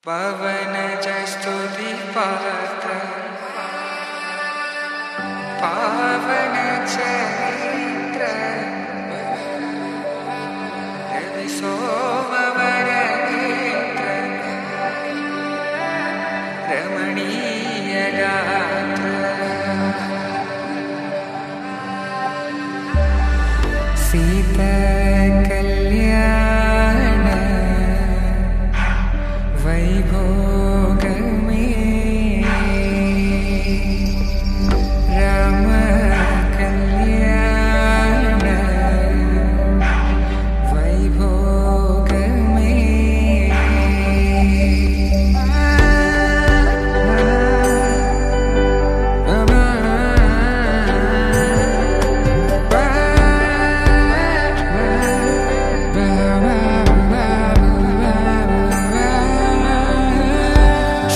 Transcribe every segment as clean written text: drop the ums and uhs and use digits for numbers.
पवन जस्तुति पात्र पावन चरित्र रवि सोमवर नेत्र रमणीय गात्र सीता कल्याण वैभोग में राम कल्याण वैभोग में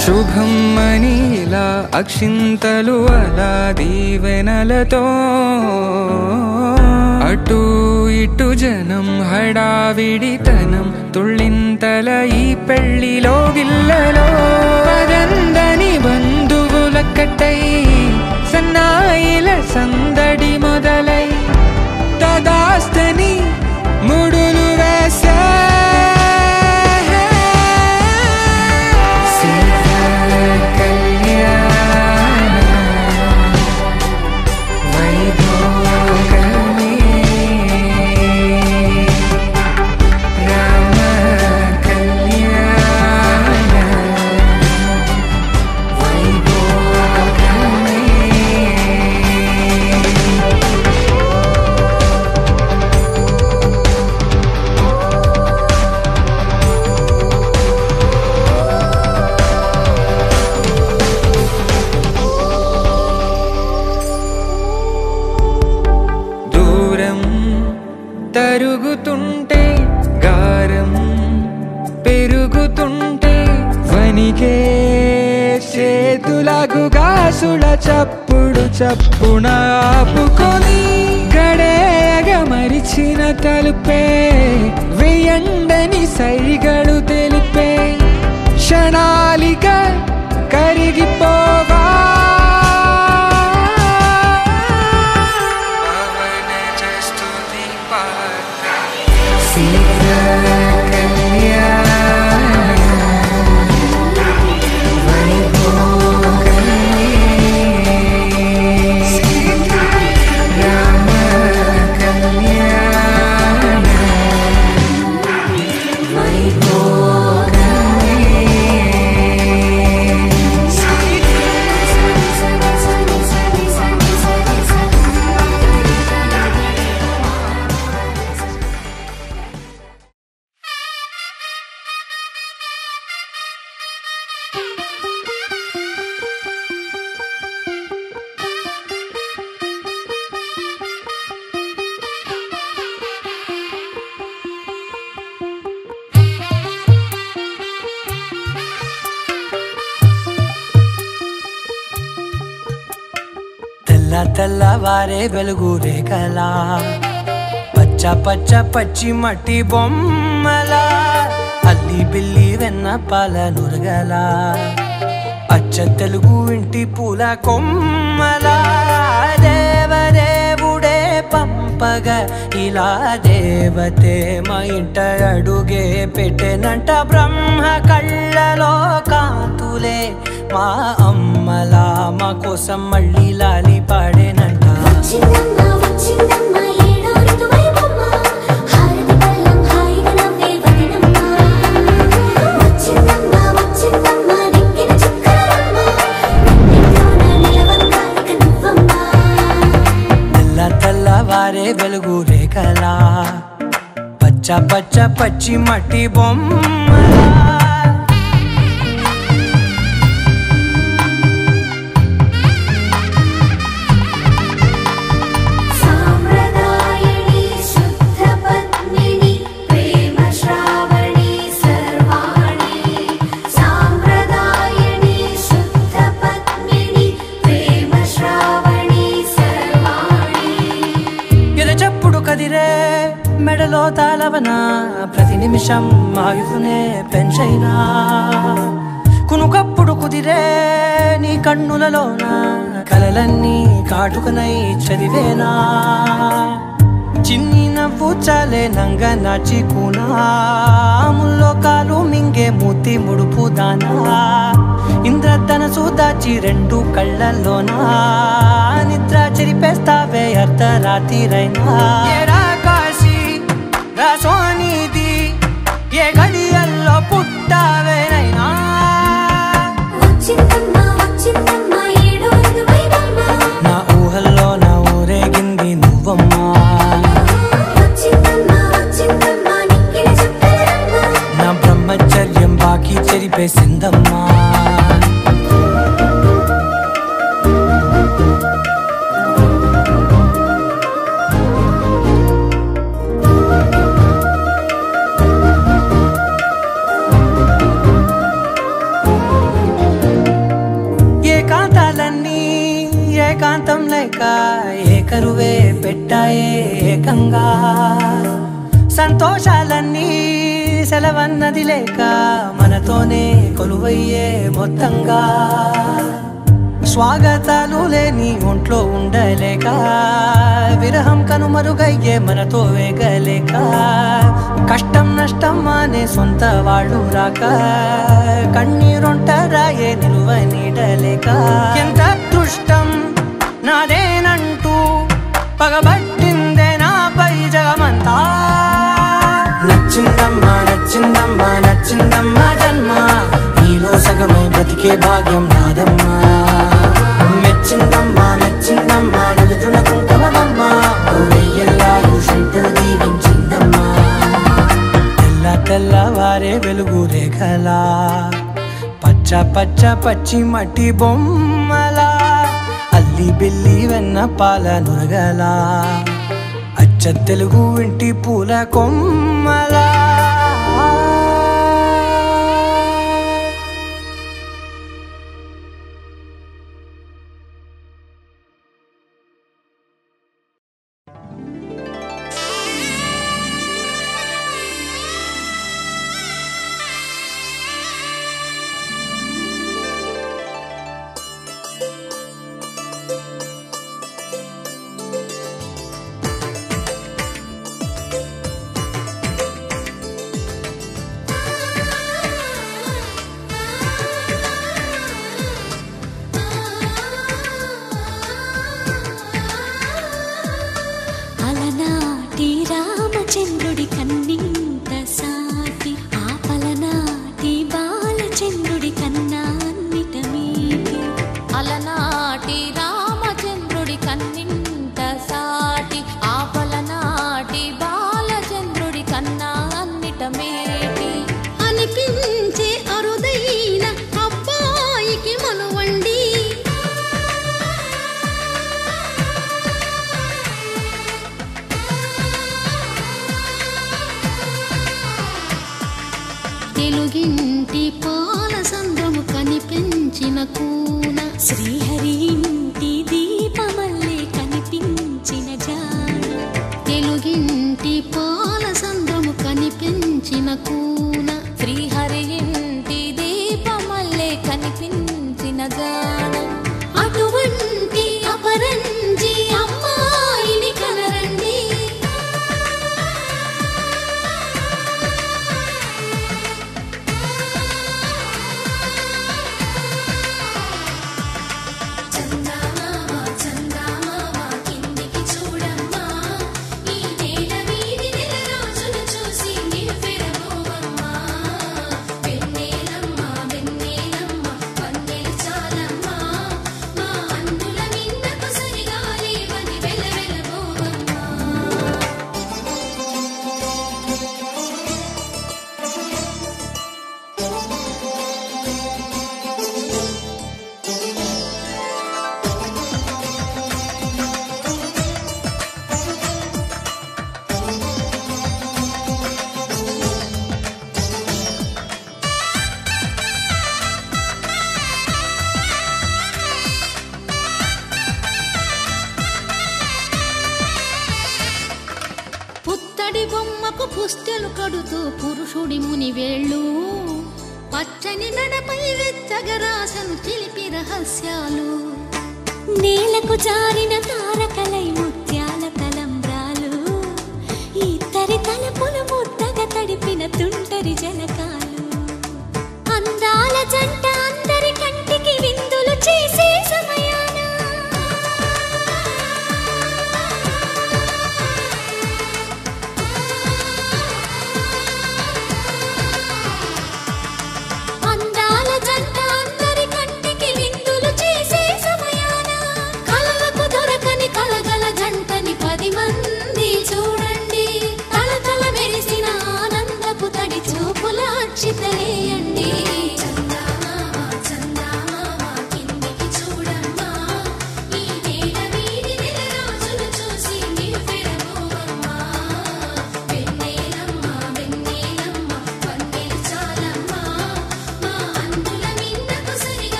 शुभं मनीला अक्षिंतलु अला दीवेनलतो अटू इटू जनं हडाविडितनं तुळ्ळिंतल ई पेळ्ळिलो गिल्లలో పదందని బంధువుల కట్టై సన్నాయిల సందడి మొదలై తదాస్తని ముడులు వేసే తరుగుతుంటే గారం పెరుగుతుంటే వనికే చేతులకు గాసుల చప్పుడు చప్పున ఆపుకొని గడేగ మరిచిన తలుపే వేయండని సైగలు తెలిపే క్షణాలిక కరిగిపోవా తెల్లవారే వెలుగు రేఖలా పచ్చ పచ్చ పచ్చి మట్టి బొమ్మలా అల్లి బిల్లి వెన్న పాల నురగలా అచ్చ తెలుగు ఇంటి పూల కొమ్మలా దేవదేవుడే పంపగా ఇలా దేవతే మా ఇంట అడుగే పెట్టెనంట బ్రహ్మ కళ్ళలో కాంతులే మా అమ్మలా మా కోసం మళ్ళీ లాలి పాడేనంట తెల్లవారే వెలుగు రేఖలా పచ్చ పచ్చ పచ్చి మట్టి బొమ్మలా నిమిషం ఆయువునే పెంచైనా కునుకప్పుడు కుదిరే నీ కన్నులలోన కలలన్నీ కాటుకనై చదివేనా చిన్ని నవ్వు చాలే నంగ నాచికునా ముల్లోకాలు మింగే మూతి ముడుపు దానా ఇంద్రధనసు దాచి రెండు కళ్ళల్లోనా నిద్ర చెరిపేస్తావే అర్ధరాత్రిరైనా కాశీ రాసోనిది ఏ గడియల్లో పుట్టావేనైనా నా ఊహల్లో నా ఊరేగింది నువ్వమ్మా నా బ్రహ్మచర్యం బాకీ చెరిపేసిందమ్మా ఏకాంతం లేక ఏకరువే పెట్టాయే ఏకంగా సంతోషాలన్నీ సెలవన్నది లేక మనతోనే కొలువయ్యే మొత్తంగా స్వాగతాలు లేని ఒంట్లో ఉండలేక విరహం కనుమరుగయ్యే మనతో వేగలేక కష్టం నష్టం అనే సొంత వాళ్ళు రాక కన్నీరొంటరాయే నిలువ నీడలేక ఎంత దృష్టం నాదేనంటూ పగబట్టిందే నాపై జగమంతా నచ్చిందమ్మా నచ్చిందమ్మా నచ్చిందమ్మా జన్మ నీలో సగమై బ్రతికే భాగ్యం నాదమ్మా మెచ్చిందమ్మా మెచ్చిందమ్మా నలుతున కుంకుమమ్మా వెయ్యల్లారు శంకరు దీవించిందమ్మా తెల్ల తెల్లవారే వెలుగు రేఖలా పచ్చ పచ్చ పచ్చి మట్టి బొమ్మలా అల్లి బిల్లి వెన్న పాల నురగలా అచ్చ తెలుగు ఇంటి పూల కొమ్మలా చంద్రుడి కన్నింత సాటి ఆపలనాటి బాలచంద్రుడి కన్నా అన్నిట మీటి అలనాటి రామచంద్రుడి కన్నింత సాటి ఆపలనాటి బాలచంద్రుడి కన్నా అన్నిట మేటి అనిపించే అరుదైన అబ్బాయికి మనువండి తెలుగింటి పాల సంద్రము కనిపించిన కూన శ్రీహరి ఇంటి దీపమల్లే కనిపించిన జాడ తెలుగింటి పాల సంద్రము కనిపించిన కూన శ్రీహరి ఇంటి దీపమల్లే కనిపించిన జాడ అటువంటి అపరంజి అమ్మాయిని కనరండి కొమ్ముకు పుస్తెలు కడుతూ పురుషుడి ముని వేళ్ళు పచ్చని మెడపై వెచ్చగరాసను చిలిపి రహస్యాలు నేలకు జారిన తారకలై ముత్యాల తలంబ్రాలు ఇద్దరి తలపులు ముద్దగా తడిపిన తుంటరి జలకాలు అందాల జంట అందరి కంటికి విందులు చేసే సమయాన అందాల జంట అందరి కంటికి విందులు చేసే సమయాన కలలకు దొరకని కలగల జంటని 10 మంది చూడండి తలతల మెరిసిన ఆనందపు తడి చూపుల అక్షితలేయండి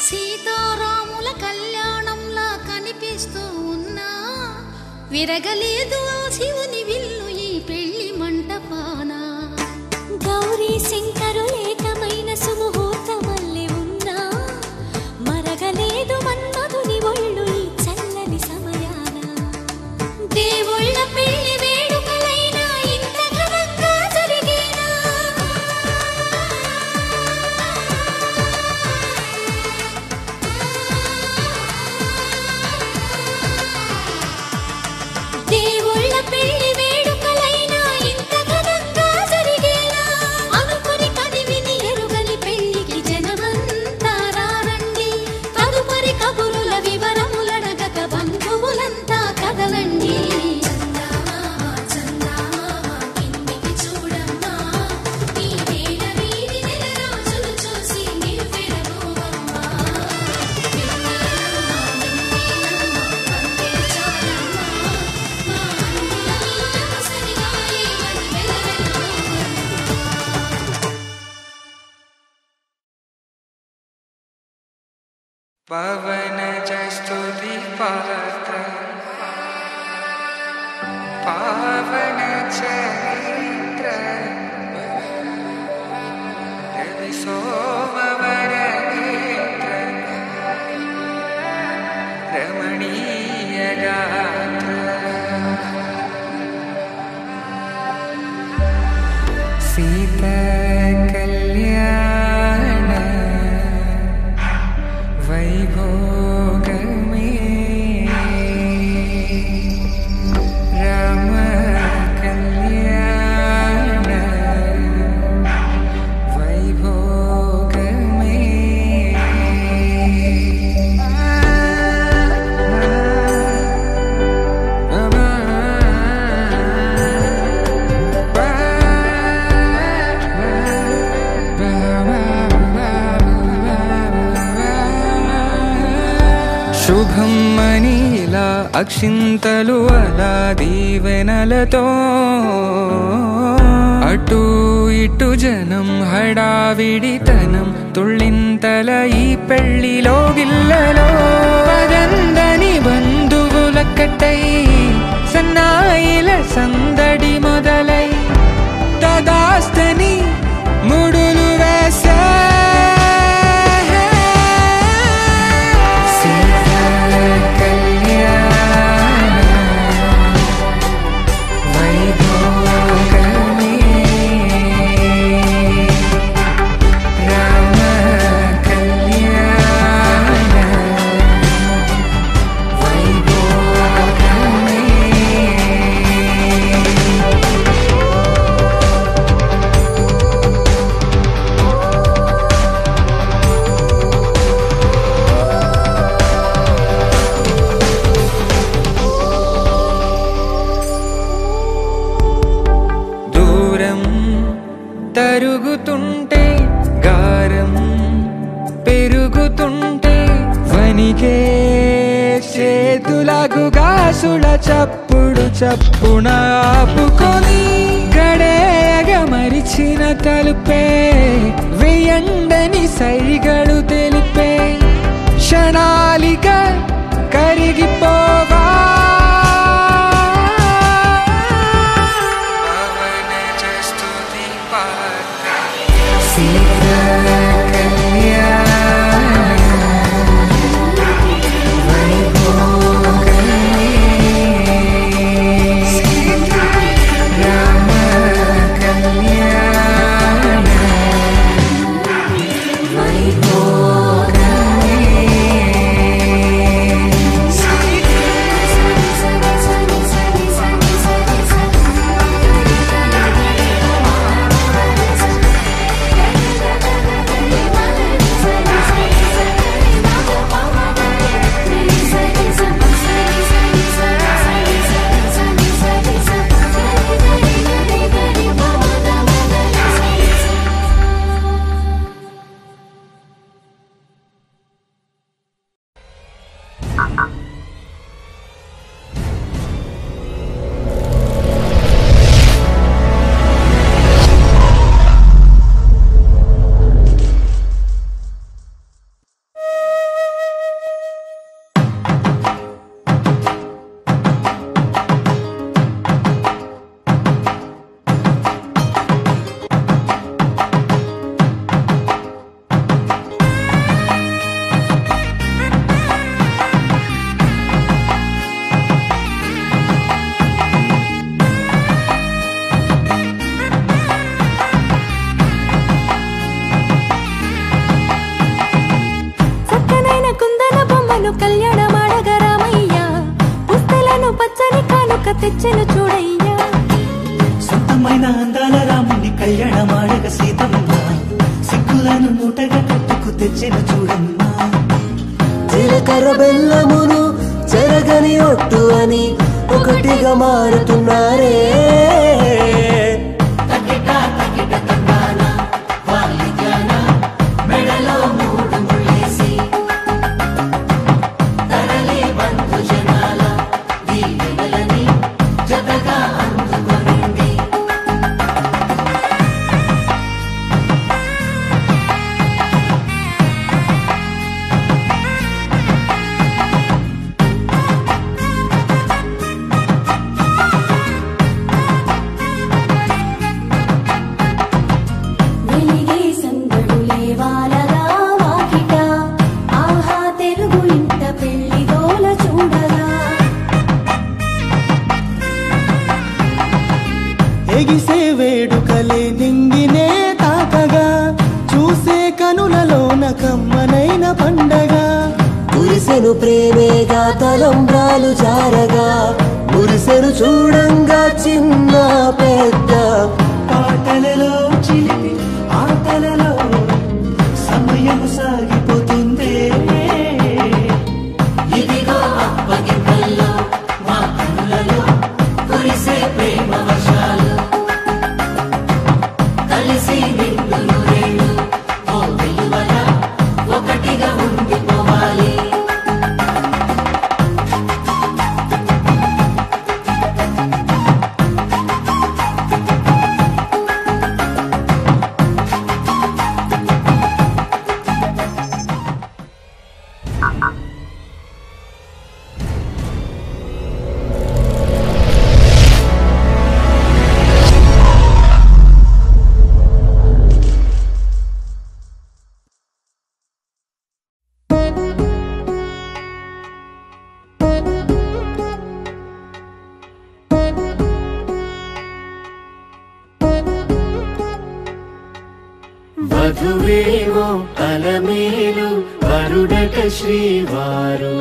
సీతారాముల కళ్యాణంలా కనిపిస్తూ ఉన్నా విరగలేదు ఆ శివుని విల్లు ఈ పెళ్లి మంటపాన గౌరీ శంకరులు ఏకమైన సుముహూర్తమల్లె ఉన్నా మరగలేదు మన్మధుని ఒళ్ళు ఈ చల్లని సమయాన దేవుళ్ళ పెళ్లి వేడుకలైనా ఇంత ఘనంగా జరిగేనా దేవుళ్ళ పెళ్లి వేడుకలైనా ఇంత ఘనంగా జరిగేలా అనుకుని కదివిని ఎరుగని పెళ్లికి జనమంతా రారండి తదుపరి కబురుల వివరములడగక బంధువులంతా కదలండి కిందికి చూడమ్మా ఈ వేళ వీధి నెల రోజులు చూసి నివ్వెరపోవమ్మా పవన జస్తుతి పాత్ర పావన చరిత్ర రవి సోమవర నేత్ర రమణీయ గాత్ర సీత కళ్యాణ వైభోగమే రామ కళ్యాణ వైభోగమే శుభం మనీలా అక్షింతలు అలా దీవెనలతో అటు ఇటు జనం హడావిడితనం తుళ్ళింతల ఈ పెళ్లిలో గిల్లలో పదందని బంధువులక్కటై సన్నాయిల సందడి మొదలై తదాస్తని ముడులు వేసా కాసుల చప్పుడు చప్పున ఆపుకొని గడేగ మరిచిన తలుపే వేయండని సైగలు తెలిపే క్షణాలిక కరిగిపోవా తెచ్చెను చూడయ్యా సొంతమైన అందాల రాముని కళ్యాణమాడగ సీతమ్మ సిగ్గులను మూటగా కట్టుకు తెచ్చెను చూడమ్మా జీలకర్ర బెల్లమును చెరగని ఒట్టు అని ఒకటిగా మారుతున్నారే ఎగిసే వేడుకలే నింగినే తాకగా చూసే కనులలోన కమ్మనైన పండగ కురిసెను ప్రేమేగా తలంబ్రాలు జారగా మురిసెను చూడంగా చిన్న పెద్ద పాటలలో చిలిపి ఆటలలో సమయం సాగిపోతుంది ఇదిగో అప్పగింతల్లో మా కనులలో కురిసే ప్రేమ వర్షాలు కలిసి నిండులు రేళ్ళు ఓ వెలువల ఒకటిగా ఉండిపోవాలి వధువేవో అలమేలు వరుడట శ్రీవారు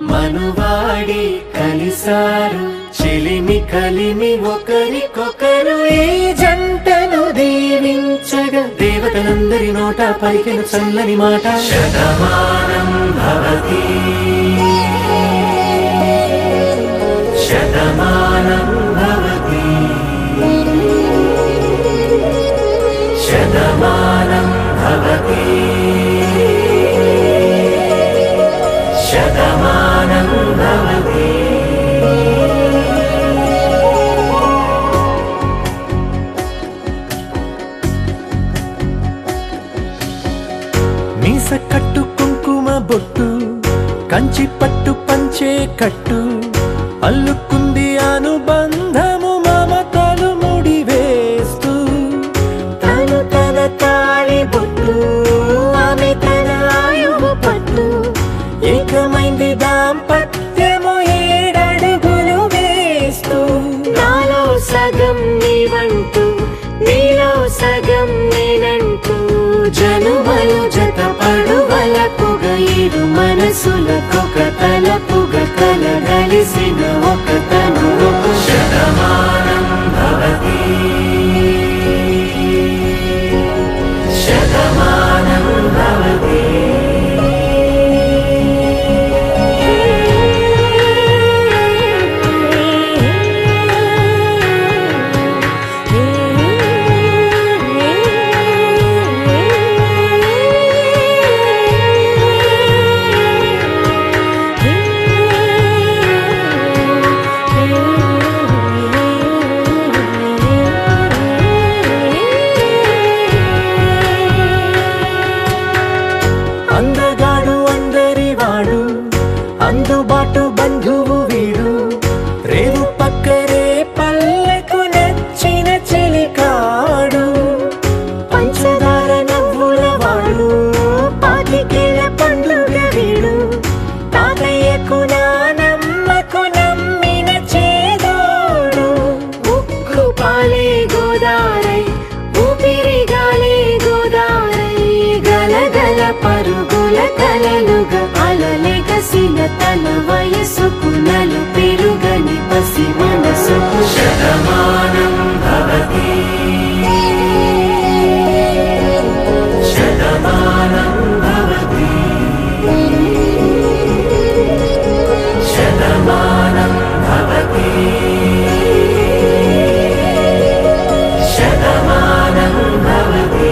మనువాడి కలిసారు చెలిమి కలిమి ఒకరికొకరు ఈ జంటను దీవించగా దేవతలందరి నోట పలికెను చల్లని మాట శతమానం భవతి శతమానం భవతి శతమానం భవతి శతమానం భవతి కట్టు అల్లుకుంది అనుబంధము మమతలు ముడివేస్తూ తను తన తాళి బొట్టు ఆమె తన ఆయువు పట్టు ఏకమైంది దాంపత్యము 7 అడుగులు వేస్తూ నాలో సగం నీవంటూ నీలో సగం నేనంటూ జనుమలు జతపడువలపుగ 7 మనసులకొక తలపుగ కలగలిసిన ఒక తను శతమానం భవతి శతమానం భవతి అందగాడు అందరివాడు అందుబాటు బంధువు వీడు రేవు పక్కరే పల్లెకు నచ్చిన చెలికాడు పంచదార నవ్వుల వాడు పాతికేల పండుగ వీడు తాతయ్యకు నానమ్మకు నమ్మిన చేదోడు ఉక్కు పాలే గోదారై ఊపిరి గాలే గోదారై గలగల పరుగుల కలలుగా అలలెగసిన తన వయసుకు నలు పెరుగని పసి మనసుకు శతమానం భవతి శతమానం భవతి శతమానం భవతి శతమానం భవతి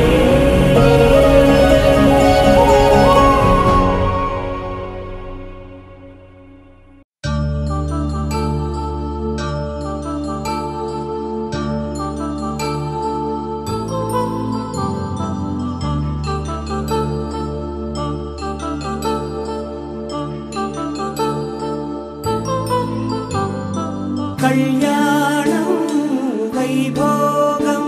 కళ్యాణం వైభోగం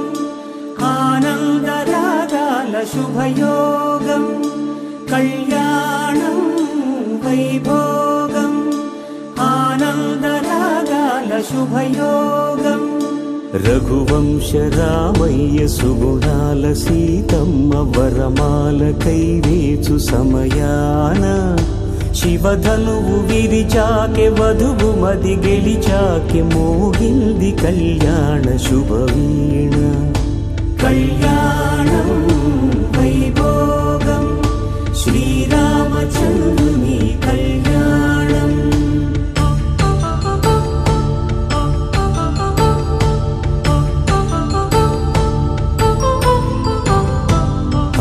ఆనందరాగాల శుభయోగం కళ్యాణం వైభోగం ఆనందరాగాల శుభయోగం రఘువంశ రామయ్య సుగుణాల సీతమ్మ వరమాల కైవేచు సమయాన శివధనువు విరిచాకె వధువు మది గెలిచాకె మోగింది కళ్యాణ శుభవీణ కళ్యాణం వైభోగం శ్రీరామచంద్రుని కళ్యాణం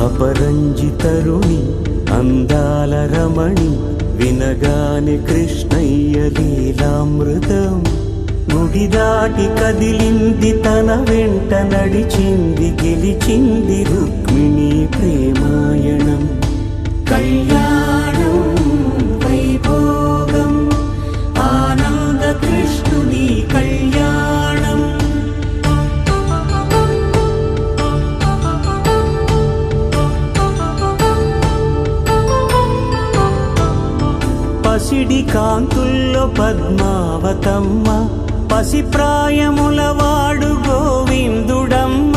అపరంజి తరుణి అందాల రమణి వినగాని కృష్ణయ్య లీలామృతం గుడి దాటి కదిలింది తన వెంట నడిచింది గెలిచింది రుక్మిణి ప్రేమాయణం కళ్యాణం వైభోగం ఆనంద కృష్ణుని కళ్యాణం పసిడి కాంతుల్లో పద్మావతమ్మ పసిప్రాయముల వాడు గోవిందుడమ్మ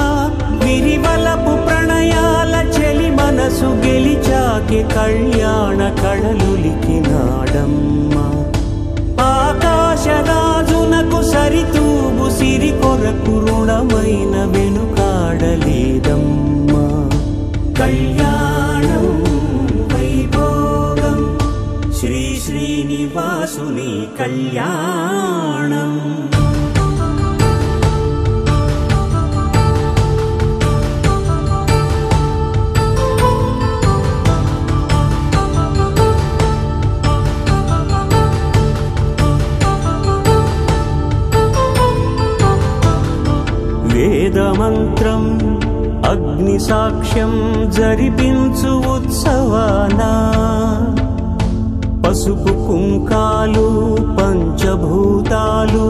విరివలపు ప్రణయాల చెలి మనసు గెలిచాకి కళ్యాణ కళలులికినాడమ్మ ఆకాశరాజునకు సరితూబు సిరి కొరకు రుణమైన వెనుకాడలేదమ్మా కళ్యాణం వైభోగం శ్రీ శ్రీనివాసుని కళ్యాణం వేదమంత్రం అగ్ని సాక్ష్యం జరిపించు ఉత్సవానా పసుపు కుంకాలు పంచభూతాలు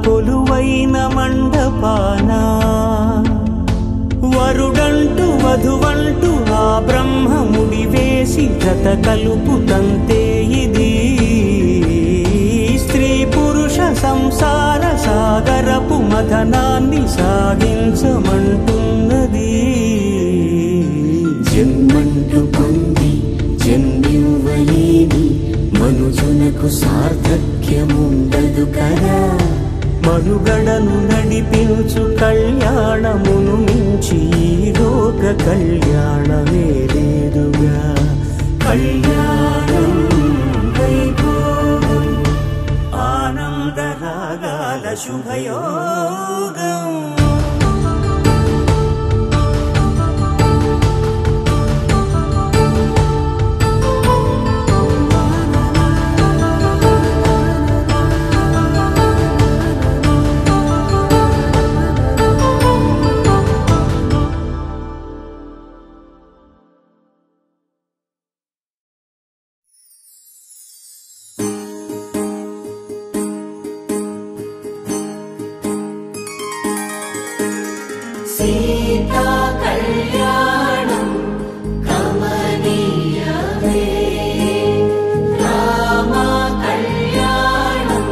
కొలువైన మండపాన వరుడంటూ వధువంటూ ఆ బ్రహ్మముడి వేసి జత కలుపుతంతే ఇది స్త్రీ పురుష సంసార సాగరపు మథనాన్ని సాగించమంటున్నది. జన్మంటూ పొంది జన్మివ్వలేని మనుజునకు సార్థక్యముండదు కదా. మనుగడను నడిపించు కళ్యాణమును మించి లోక కళ్యాణమే లేదుగా. కళ్యాణం వైభోగం ఆనంద రాగాల శుభయోగం. సీతా కళ్యాణం కమనీయమే, రామ కళ్యాణం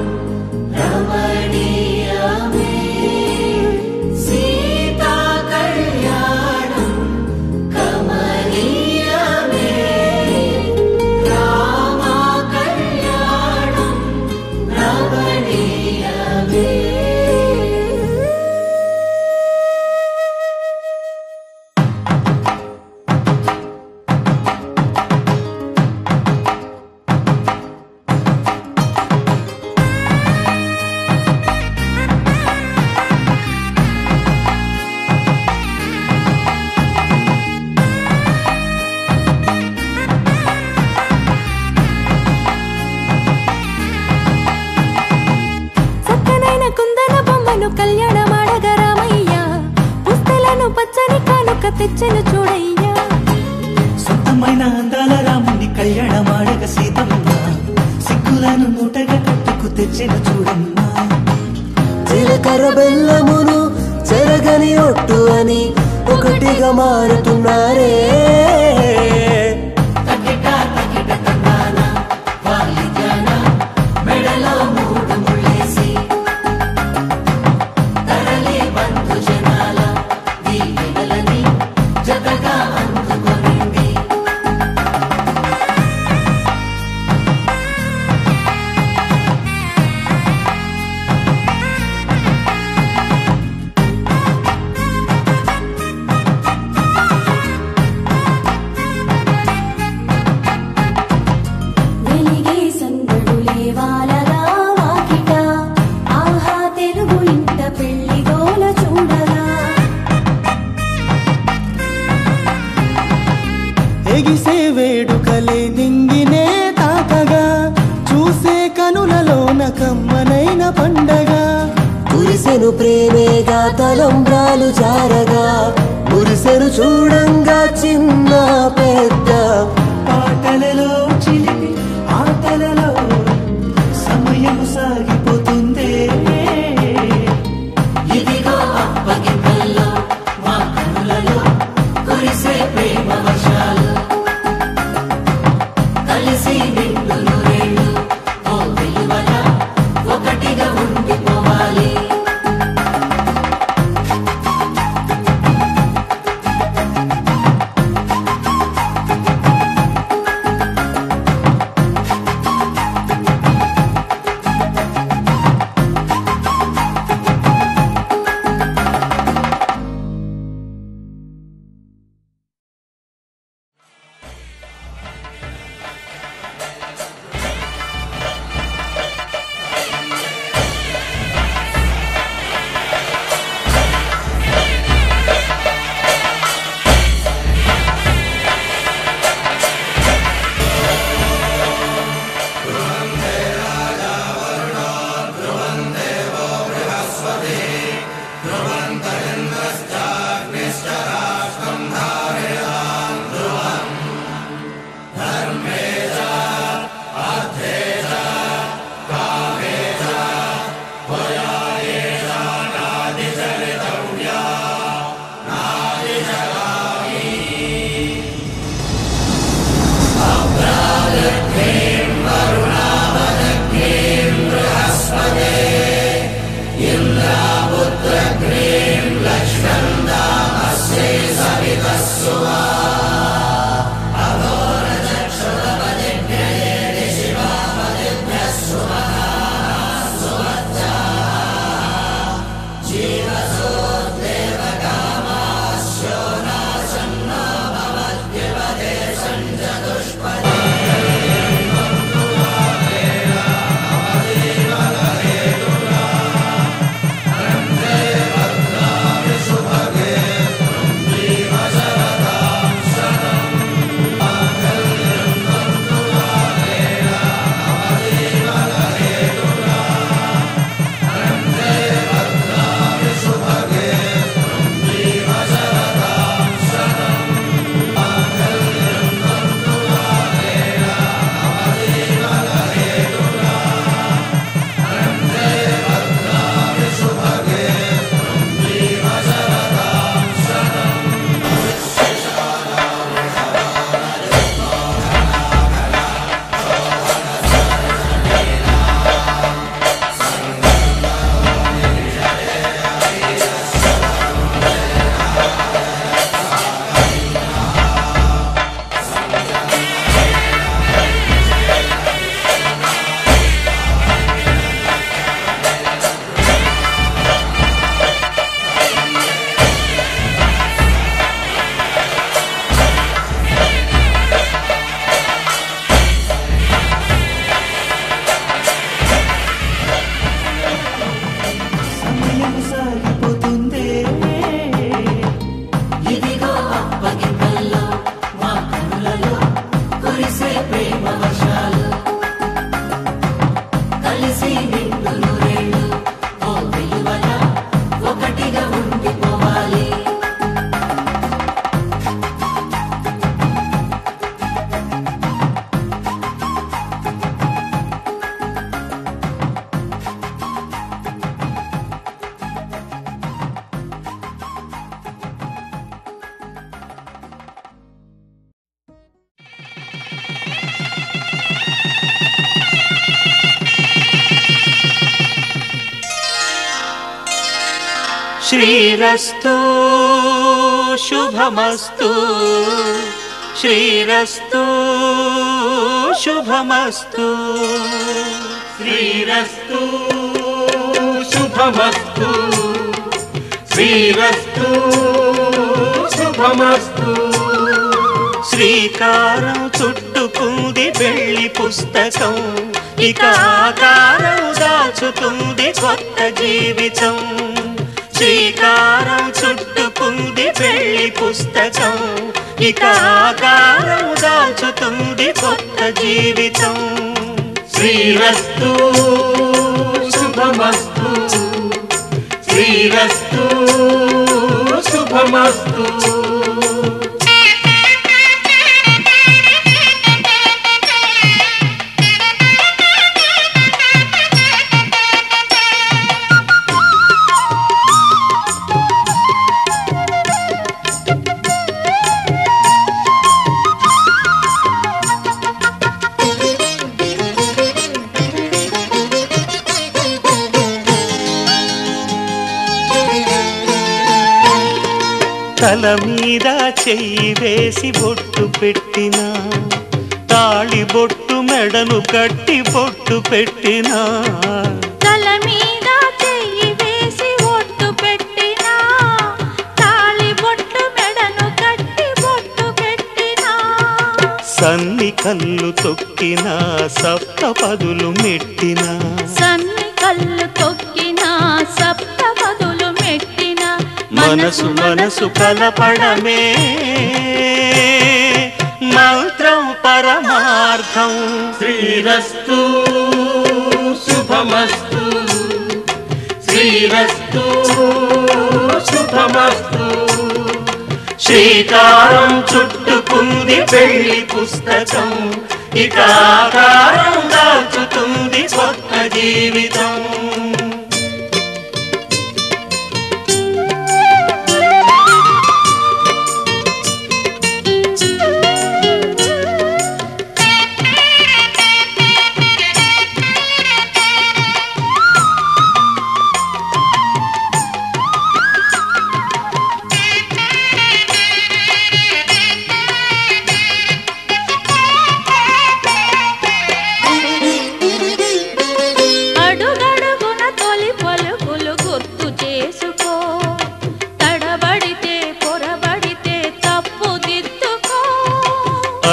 రమణీయమే. సీతా కళ్యాణం కమనీయమే, రామ కళ్యాణం రమణీయమే. చక్కనైన కుందన బొమ్మను కళ్యాణమాడగ రామయ్య, పుస్తలను పచ్చని కానుక తెచ్చెను చూడయ్యా. సొంతమైన అందాల రాముని కళ్యాణమాడగ సీతమ్మ, సిగ్గులను మూటగా కట్టుకు తెచ్చిన చూడమ్మా. జీలకర్ర బెల్లమును చెరగని ఒట్టు అని ఒకటిగా మారుతున్నారే. వెలిగే సందడులే వాలగా వాకిట, ఆహా తెలుగు ఇంట పెళ్లి గోల చూడగా. ఎగిసే వేడుకలే నింగినే తాకగా, చూసే కనులలోన కమ్మనైన పండగ. కురిసెను ప్రేమేగా తలంబ్రాలు జారగా, మురిసెను చూడంగా చిన్న పెద్ద. పాటలలో చిలిపి ఆటలలో సమయం సాగిపోతుందే. ఇదిగో అప్పగింతల్లో మా కనులలో కురిసే ప్రేమ వర్షాలు, కలిసి నిండు నూరేళ్ళు ఓ వెలువల ఒకటిగా ఉండిపోవాలి. నిండు నూరేళ్ళు ఓ వెలువల ఒకటిగా ఉండిపోవాలి. శ్రీరస్తు శుభమస్తు శ్రీరస్తు శుభమస్తు శ్రీరస్తు శుభమస్తు శ్రీరస్తు శుభమస్తు. శ్రీకారం చుట్టుకుంది పెళ్లి పుస్తకం, ఇక ఆకారం దాచుతుంది కొత్త జీవితం. శ్రీకారం చుట్టుకుంది పెళ్లి పుస్తకం, ఇక ఆకారం దాచుతుంది కొత్త జీవితం. శ్రీరస్తు శుభమస్తు శ్రీరస్తు శుభమస్తు. తల మీద చెయ్యి వేసి బొట్టు పెట్టినా, తాళి బొట్టు మెడను కట్టి బొట్టు పెట్టినా. తల మీద చెయ్యి వేసి బొట్టు పెట్టినా, తాళి బొట్టు మెడను కట్టి బొట్టు పెట్టినా. సన్ని కళ్ళు తొక్కినా సప్తపదులు మెట్టినా, సన్ని కళ్ళు తొక్కినా సప్తపదులు మెట్టినా. మనసు మనసు కలపడమే మంత్రం పరమార్థం. శ్రీరస్తు శుభమస్తు శ్రీరస్తు శుభమస్తు. శ్రీకారం చుట్టుకుంది పెళ్లి పుస్తకం, ఇక ఆకారం దాచుతుంది కొత్త జీవితం.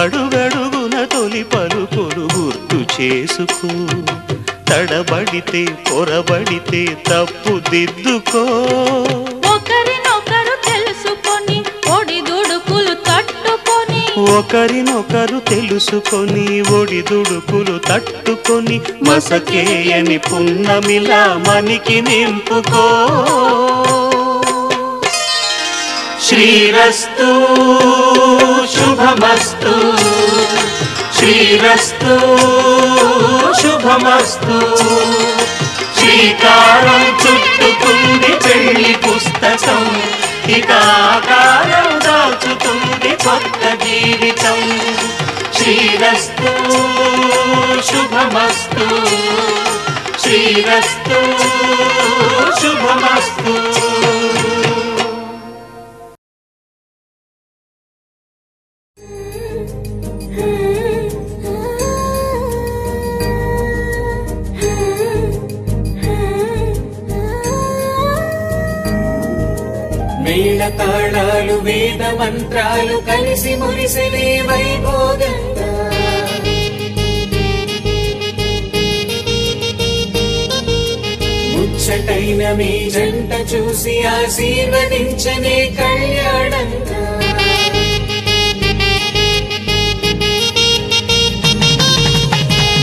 అడుగడుగున తొలి పలుకులు గుర్తు చేసుకో, తడబడితే పొరబడితే తప్పు దిద్దుకో. ఒకరినొకరు తెలుసుకొని ఒడిదుడుకులు తట్టుకొని, ఒకరినొకరు తెలుసుకొని ఒడిదుడుకులు తట్టుకొని, మసకేయని పున్నమిలా మనికి నింపుకో. శ్రీరస్తు శుభమస్తు శ్రీరస్తు శుభమస్తు. శ్రీకారం చుట్టుకుంది పెళ్లి పుస్తకం, ఇక ఆకారం దాచుతుంది కొత్త జీవితం. శ్రీరస్తు శుభమస్తు శ్రీరస్తు శుభమస్తు. మేళ తాళాలు వేద మంత్రాలు కలిసి మురిసినే వైభోగంగా, ముచ్చటైన మీ జంట చూసి ఆశీర్వదించనే కళ్యాణంగా.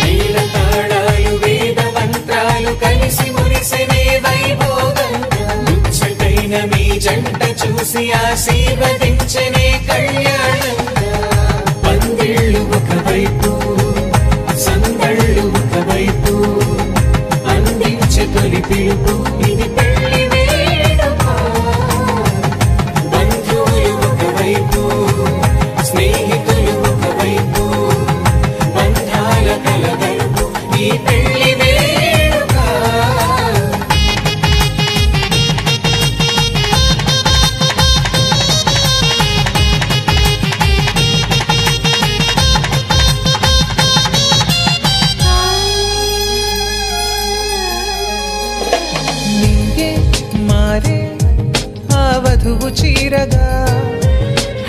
మేళ తాళాలు వేద మంత్రాలు అంత్రాలు కలిసి మురిసెనే వైభోగంగా ముచ్చటైన మీ జంట చూసి ఆశీర్వదించనే కళ్యాణంగా పందిళ్ళు ఒకవైపు సందళ్ళు ఒకవైపు అందించే తొలి పిలుపు ఇది పెళ్లి వేడుక బంధువులు ఒకవైపు స్నేహితులు ఒకవైపు బంధాల కలగలుపు ఈ పెళ్లి వేడుక నీగే మారే ఆ వధువు చీరగా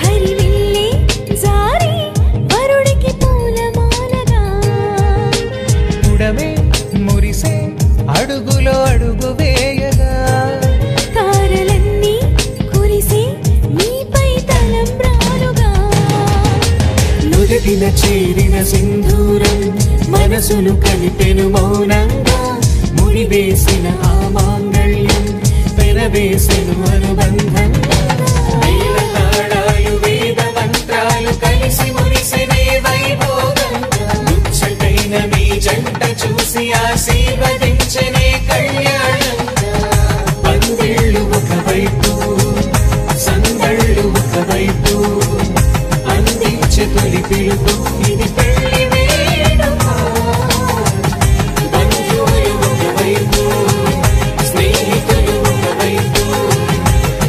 హరివిల్లే జారి వరుడికి పూలమాలగా ఉడమే మురిసే అడుగులో అడుగు వేయగా తారలన్నీ కురిసే మీపై తలంబ్రాలుగా నుదిటిన చేరిన సింధూరం మనసును కలిపెను మౌనంగా ముడివేసిన ఆ మాంగళ్యం పెనవేసెను అనుబంధం మేళతాళాలు వేద మంత్రాలు కలిసి మురిసెనే వైభోగంగా ముచ్చటైన మీ జంట చూసి ఆశీర్వదించనే కళ్యాణంగా పందిళ్ళు ఒకవైపు సందళ్ళు ఒకవైపు అందించే తొలి పిలుపు ఇది పెళ్లి వేడుక బంధువులు ఒకవైపు స్నేహితులు ఒకవైపు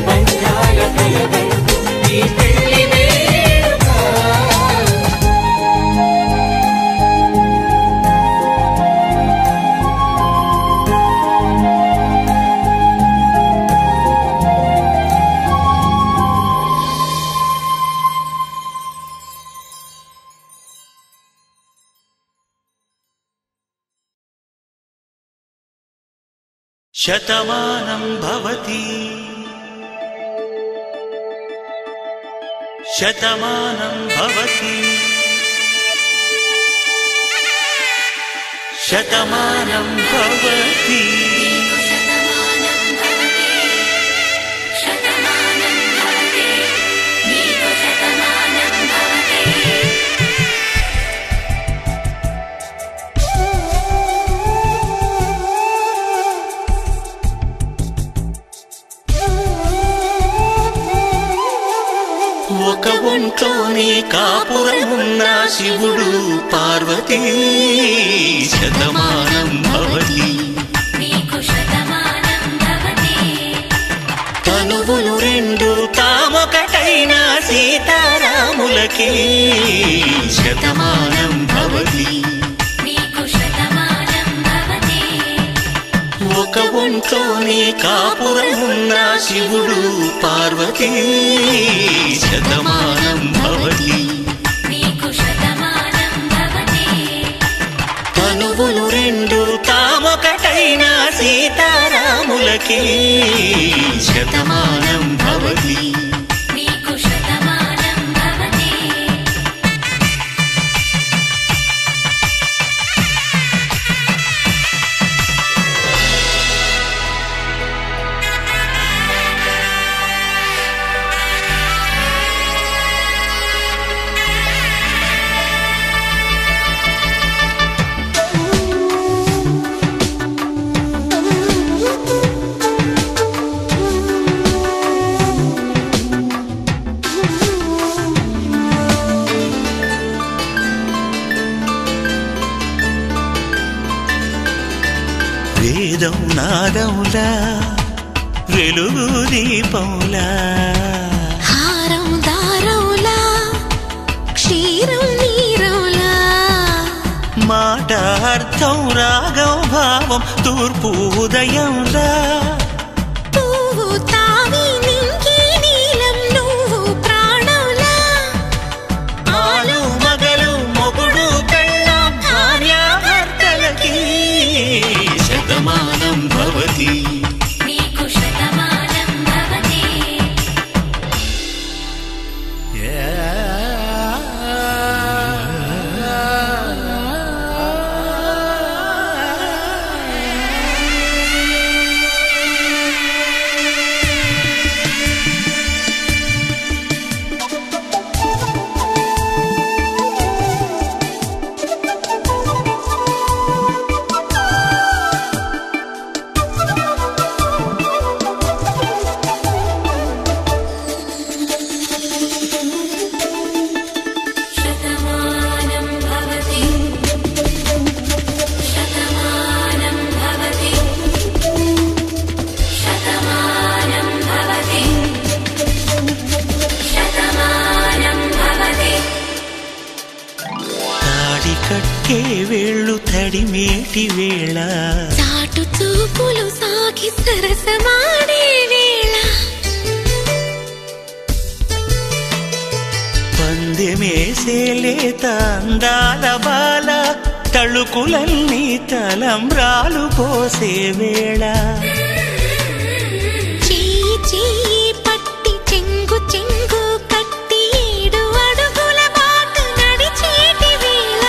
బంధాల కలగలుపు ఈ పెళ్లి వేడుక శతమానం భవతి శతమానం భవతి శతమానం భవతి శతమానం భవతి శతమానం భవతి నీకు శతమానం భవతి ఒక ఒంట్లోనే కాపురమున్న శివుడు పార్వతీ శతమానం భవతి నీకు శతమానం భవతి తనువులు రెండు తామొకటైన సీతారాములకి శతమానం భవతి నీకు శతమానం భవతి ఒక ఒంట్లోనే కాపురమున్న శివుడు పార్వతీ శతమానం భవతి నీకు శతమానం భవతి తనువులు రెండు తామొకటైన సీతారాములకి శతమానం భవతి నీకు శతమానం భవతి వేదం నాదములా వెలుగు దీపంలా హారం దారౌలా క్షీరం నీరౌలా మాట అర్థం రాగం భావం తూర్పు ఉదయంలా పువ్వు తావి నింగి నీలం నువ్వు ప్రాణంలా ఆలు మగలు మొగుడు పెళ్ళాం భార్యాభర్తలకి శతమానం భవతి నీకు శతమానం భవతి తడిమేటి వేళ చాటు చూపులు సాగి సరసమాడే వేళ పందెమేసే లేత అందాల బాల తళుకులన్నీ తలంబ్రాలు పోసే వేళ చెయ్యి చెయ్యి పట్టి చెంగు చెంగు కట్టి 7 అడుగుల బాటు నడిచేటి వేళ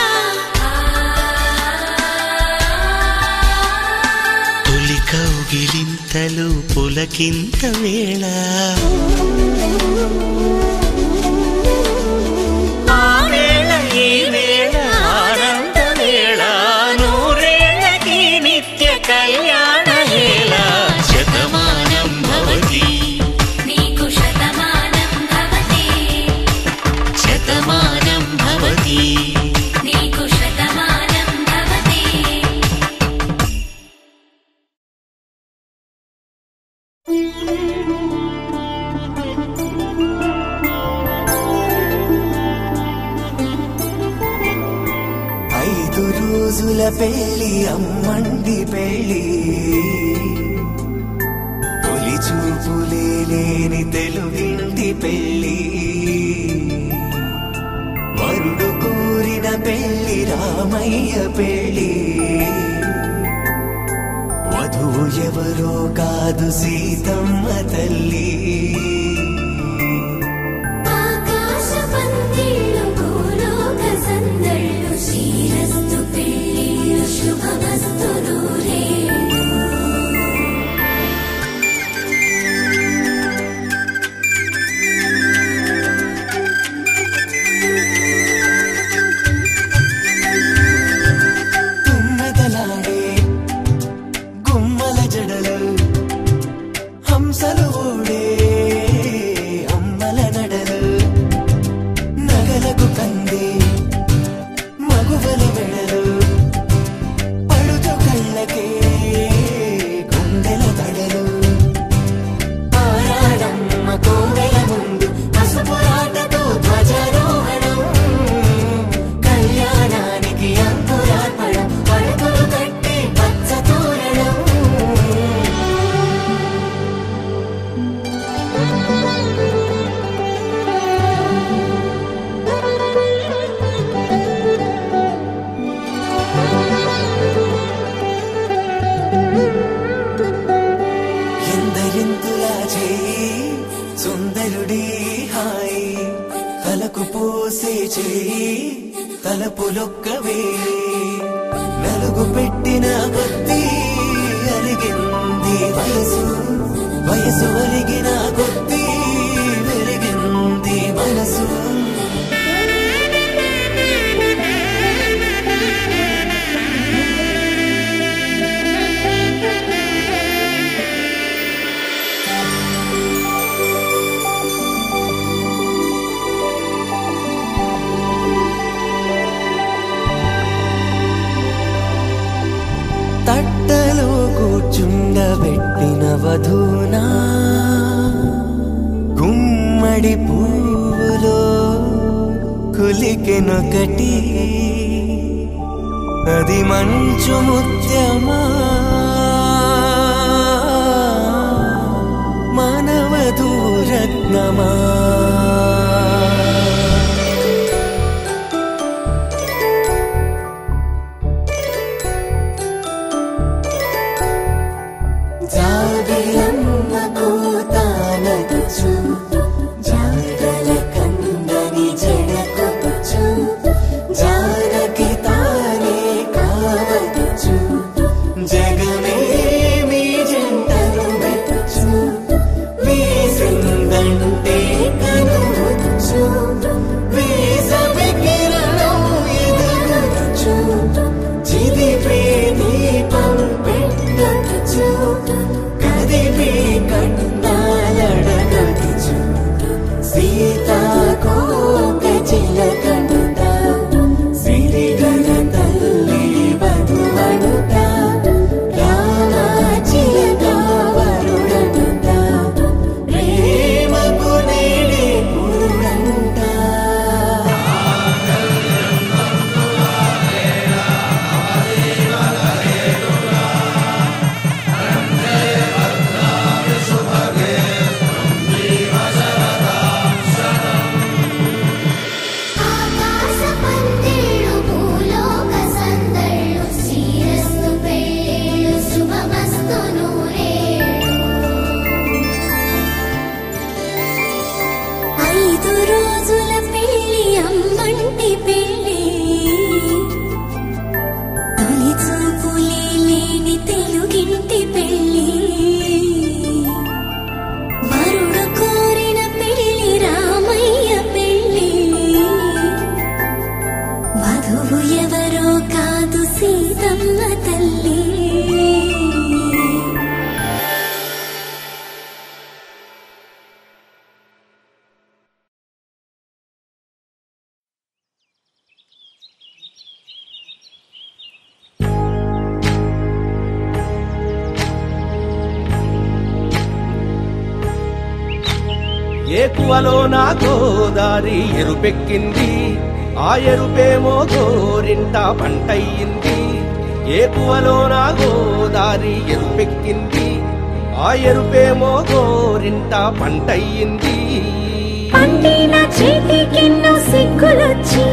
తొలి కౌగిలింతలు పులకింత వేళ ఆ వేళ ఈ వేళ ఆనంద వేళ నూరేళ్ళకి నిత్య కళ్యాణ వేళ శతమానం భవతి నీకు శతమానం భవతి శతమానం భవతి నీకు శతమానం భవతి 5 రోజుల పెళ్లి అమ్మండి పెళ్లి తొలి చూపులే లేని తెలుగింటి పెళ్లి వరుడు కోరిన పెళ్లి రామయ్య పెళ్లి వధువు ఎవరో కాదు సీతమ్మ తల్లి ఆకాశ పందిళ్ళు భూలోక సందళ్ళు శ్రీరస్తు పెళ్ళిళ్ళు శుభమస్తు నూరేళ్ళు తుమ్మెదలాడే గుమ్మల జడలు హంసలు ఓడే అమ్మల నడలు నగలకు కంది మగువల మెడలు పడుతు కళ్ళకే గుండెల తడలు ఆరాడమ్మ కోవెల ముందు పసుపురాటతో ధ్వజారోహణం కళ్యాణానికి అంకురార్పణం పడుతులు కట్టి పచ్చ తోరణం ఎందరింతులా చేయి సుందరుడి హాయి తలకు పోసే చేయి తలపులొక్కవే నలుగు పెట్టిన కొద్దీ అలిగింది వయసు వయసు అలిగిన కొద్దీ వెలిగింది మనసు తట్టలో కూర్చుండబెట్టిన వధూనా గుమ్మడి పువ్వులో కులికెనొకటి అది మంచు ముత్యమా మానవధూరత్నమా జాబిలమ్మ కోతానదుచు జాగల కందని జడకొచ్చు జానకి తానే కావదుచు జగ ఏకువలో నా గోదారి ఎరుపెక్కింది, ఆ ఎరుపేమో గోరింట పంటయ్యింది. ఏకువలో నా గోదారి ఎరుపెక్కింది, ఆ ఎరుపేమో గోరింట పంటయ్యింది. పండిన చేతికెన్నో సిగ్గులొచ్చి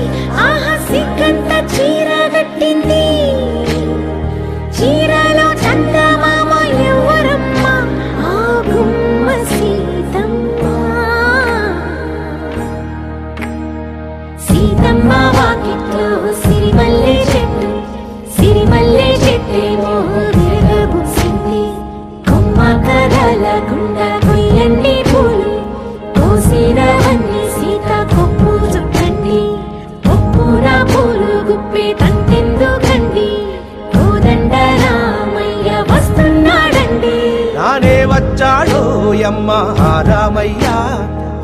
ఆహా సిగ్గంత చీర కట్టింది. చీరలో చందమామ ఎవరమ్మ, ఆ గుమ్మ సీతమ్మ. సీతమ్మ వాకిట్లో సిరిమల్లె చెట్టు, సిరిమల్లె చెట్టేమో విరగబూసింది. కొమ్మ కదలకుండా కొయ్యండి పూలు, కోసినవన్నీ సీత కొప్పు చుట్టండి. కొప్పున పూలు గుప్పే తంతెందుకండి, కోదండ రామయ్య వస్తున్నాడండి. రానే వచ్చాడో యమ్మ రామయ్య,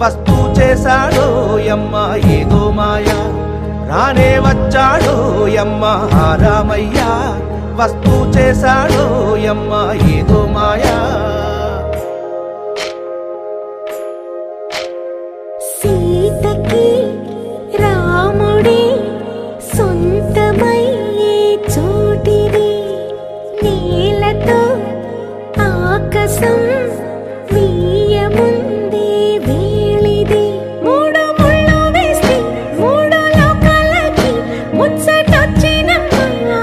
వస్తూ చేశాడో యమ్మ ఏదో మాయ. రానే వచ్చాడో యమ్మ రామయ్య, వస్తూ చేశాడో యమ్మ ఏదో మాయా. సీతకి రాముడే సొంతమయ్యే చోటిది, నేలతో ఆకాశం వీయముందే వేళిది. మూడు ముళ్ళు వేస్తే మూడు లోకాలకి ముచ్చటొచ్చినమ్మా.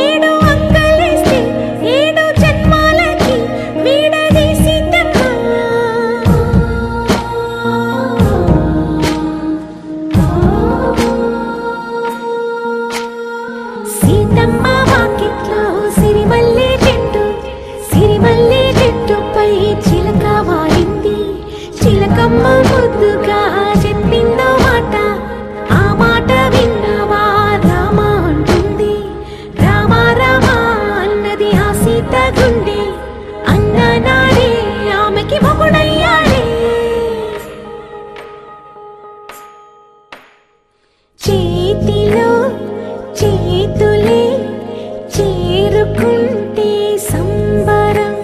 ఏడు అంగలేస్తే ఏడు జన్మాలకి వీడదీసిందమ్మా. సీతమ్మ వాకిట్లో సిరిమల్లె చెట్టు, సిరిమల్లె చెట్టుపై చిలక వాలింది. చిలకమ్మ ముద్దుగా చెప్పిందో మాట, ఆ మాట విన్నవా రామ అంటుంది. రామ రామ అన్నది ఆ సీత గుండె, అన్ననాడే ఆమెకి మొగుడయ్యాడే. చేతిలో చేతులే చేరుకుంటే సంబరం,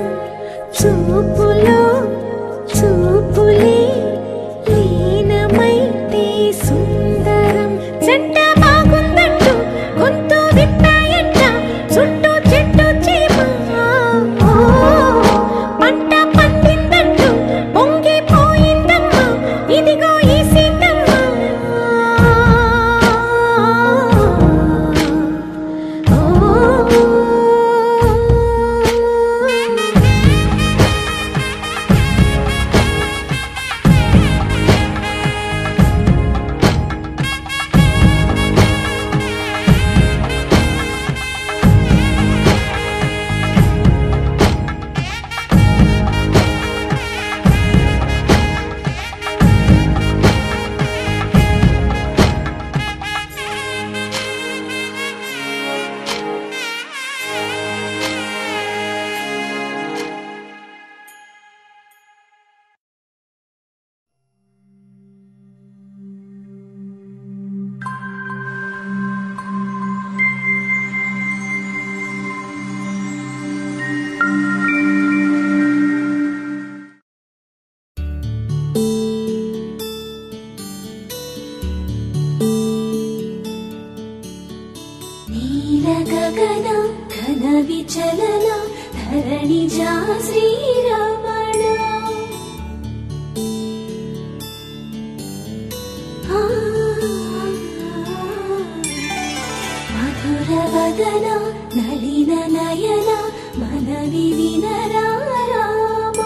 చూపులో చూపులే లీనమైతే సుందరం. జంట బాగుందంటూ గొంతు విప్పాయంట చుట్టూ చెట్టు చీమ. పంట పండిందంటూ పొంగిపోయిందమ్మా, ఇదిగో ఈ సీతమ్మ. నీలగగన ఘన విచలన ధరణిజా శ్రీరమణ. మధుర వదన నలిన నయన మనవి వినరా రామ.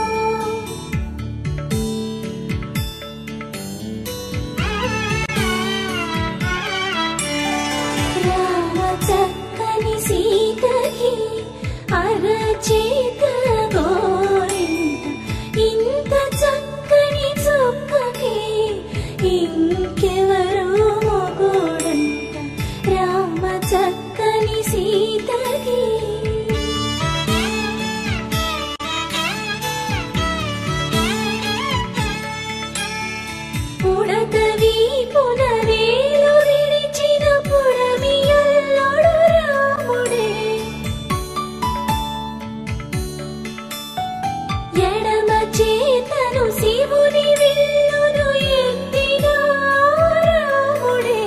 రామ చక్కని సీతకి అరచేత గోరింట, ఇంత చక్కని చుక్కకి ఇంకెవరో మొగుడంట. రామ చక్కని సీతకి శివుని విల్లును ఎత్తిన రాముడే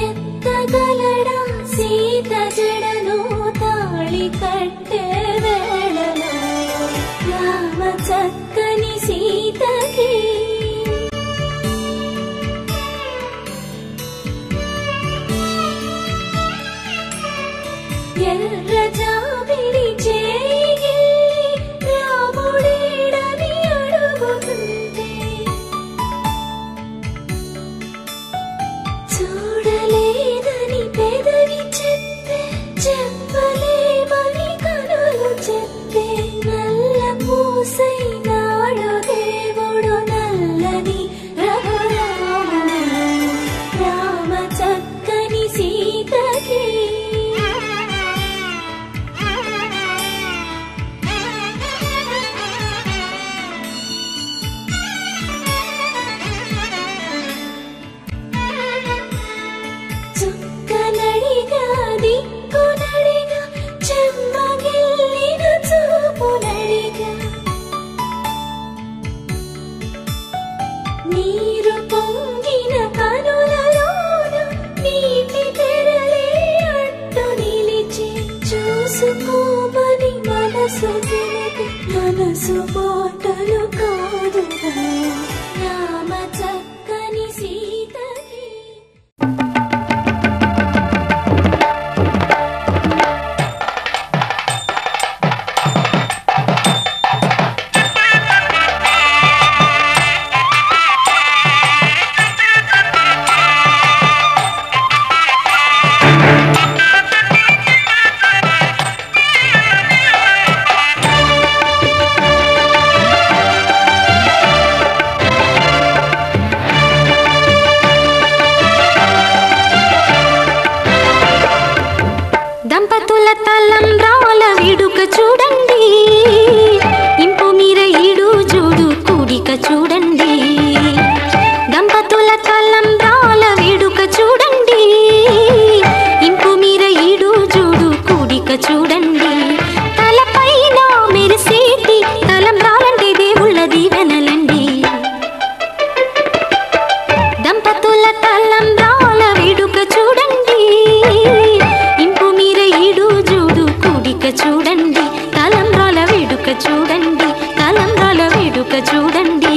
ఎత్తగలడా సీత జడను తాళి కట్టే వేళలో రామ చక్కని సీతకి ఎర్ర జాబిలి చేయి రాముడేడని అడుగుతుంటే చూడలేదని పెదవి చెప్పే చెప్పలేమని కనులు చెప్పే నల్ల పూసై నాడు దేవుడు నల్లని రఘురాముడు రామ చక్కని సీతకి చుక్కనడిగా దిక్కునడిగా చెమ్మగిల్లిన చూపునడిగా నీరు పొంగిన కనులలోన నీటి తెరలే అట్టు నిలిచి చూసుకోమని మనసు తెలిపి మనసు మాటలు కాదుగా రామ చక్కని సీతకి దంపతుల తలంబ్రాల వేడుక చూడండి ఇంపు మీర ఈడు జోడు కూడిక చూడండి దంపతుల తలంబ్రాల వేడుక చూడండి ఇంపు మీర ఈడు జోడు కూడిక చూడండి తలపైన మెరిసేటి తలంబ్రాలంటే దేవుళ్ళ దీవెనలండి దంపతుల తలంబ్రాల వేడుక చూడండి ఇంపు మీర ఈడు జోడు కూడిక చూడండి తలంబ్రాల వేడుక చూడండి తలంబ్రాల వేడుక చూడండి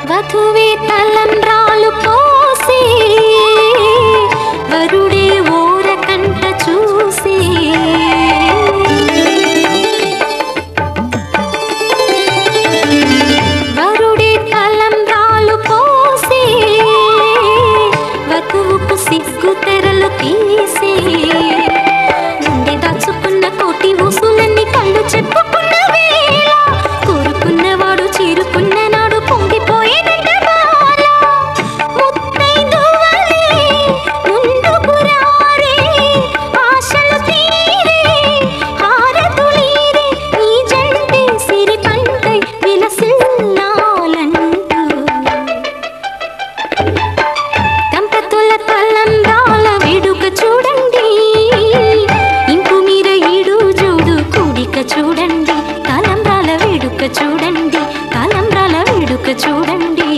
వధువే తలంబ్రాలు పోసి వరుడే ఓరకంట చూసి వరుడే తలంబ్రాలు పోసి వధువుకు సిగ్గు తెరలు తీసి గుండె దాచుకున్న కోటి ఊసులన్నీ కళ్ళు చెప్పుకున్న వేళ కోరుకున్నవాడు చేరుకున్న నాడు పొంగిపోయేదంట బాల ముత్తైదువలే ముందుకు రారే ఆశలు తీరే హారతులీరే ఈ జంటే సిరి పంటై విలసిల్లాలంటూ దంపతుల తలంబ్రాల వేడుక చూడండి ఇంపు మీర ఈడు జోడు కూడిక చూడండి తలంబ్రాల వేడుక చూడండి తలంబ్రాల వేడుక చూడండి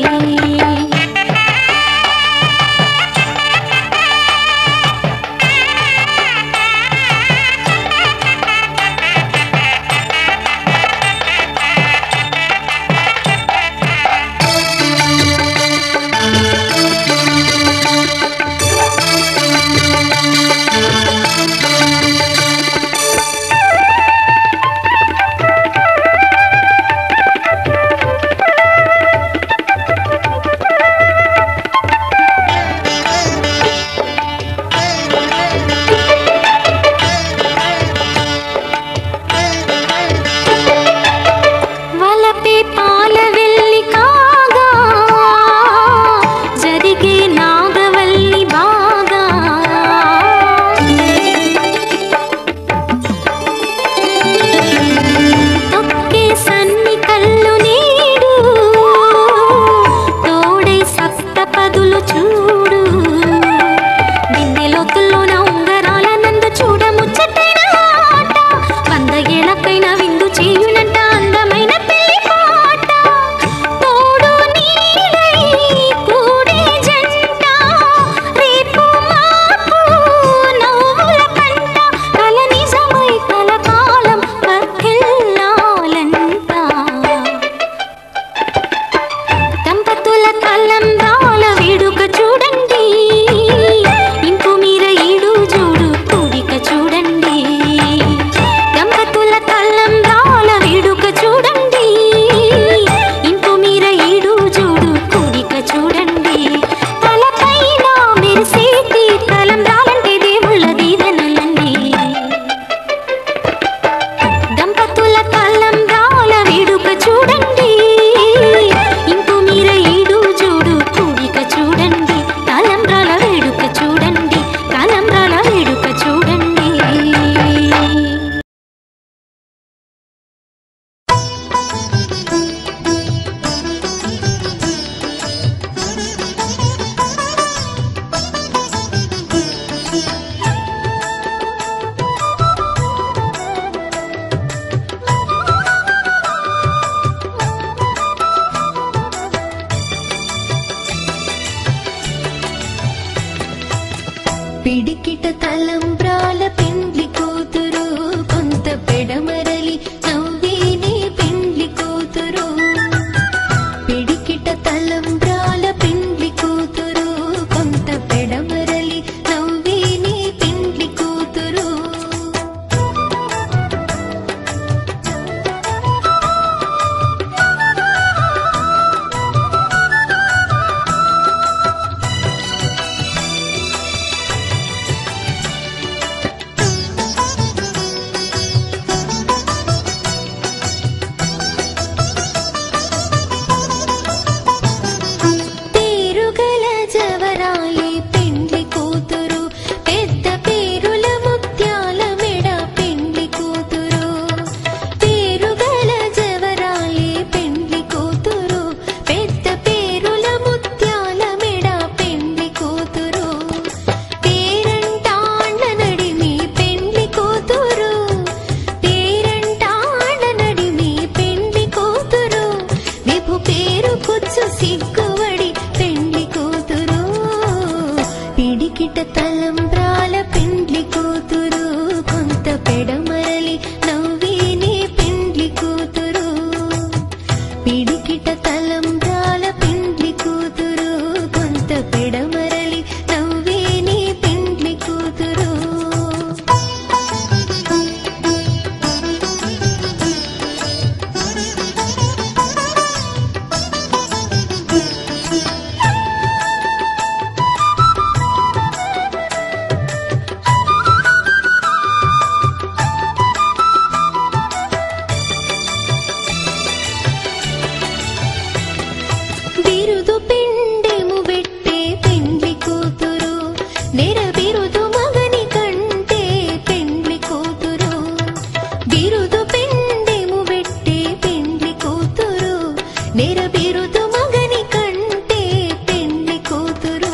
నెరవేరుతు మగని కంటే పెండ్లి కూతురు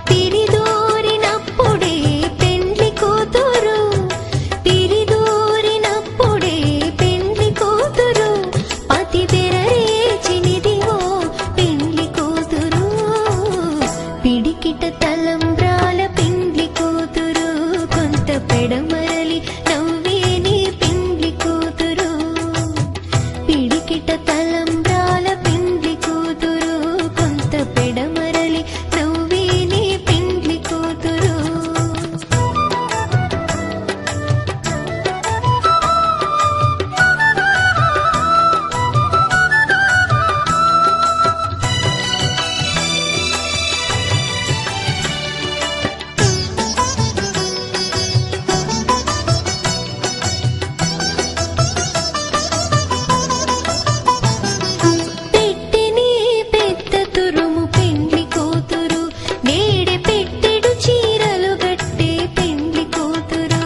పిరిదోరినప్పుడే పెండ్లి కూతురు పిరిదోరినప్పుడే పెండ్లి కూతురు పతి బెరరేచినిదివో పెండ్లి కూతురు పిడికిట తలంబ్రాల పెండ్లి కూతురు కొంత పెడమరలి నవ్వేని పెండ్లి కూతురు పిడికిట తలంబ్రాల పెండ్లి కూతురు కొంత పెడమరలి నవ్వేని పెండ్లి కూతురు పెట్టెని పెద్ద తురుము పెండ్లి కూతురు నేడే పెట్టెడు చీరలు గట్టే పెండ్లి కూతురు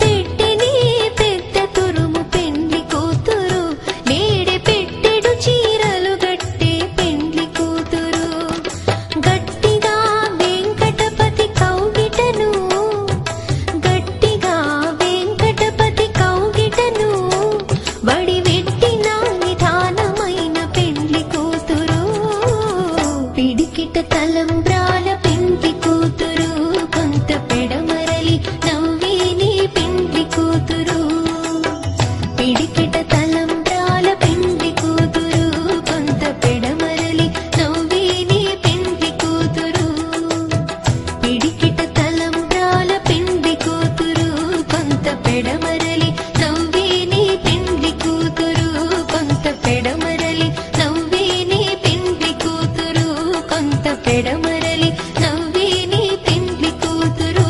పెట్టెని పెద్ద తురుము పెండ్లి కూతురు నేడే పెట్టెడు చీరలు గట్టే పెండ్లి కూతురు గట్టిగా వెంకటపతి కౌగిటను గట్టిగా వెంకటపతి కౌగిటను వడివెట్టిన నిదానమైన పెండ్లి కూతురు పిడికిట తలంబ్రాల పెండ్లి కూతురు కొంత పెడమరలి నవ్వేని పెండ్లి కూతురు పిడికిట తలంబ్రాల పెండ్లి కూతురు కొంత పెడమరలి నవ్వేని పెండ్లి కూతురు పిడికిట తలంబ్రాల పెండ్లి కూతురు కొంత పెడమరలి నవ్వేని పెండ్లి కూతురు కొంత పెడమరలి నవ్వేని పెండ్లి కూతురు కొంత పెడమరలి నవ్వేని పెండ్లి కూతురు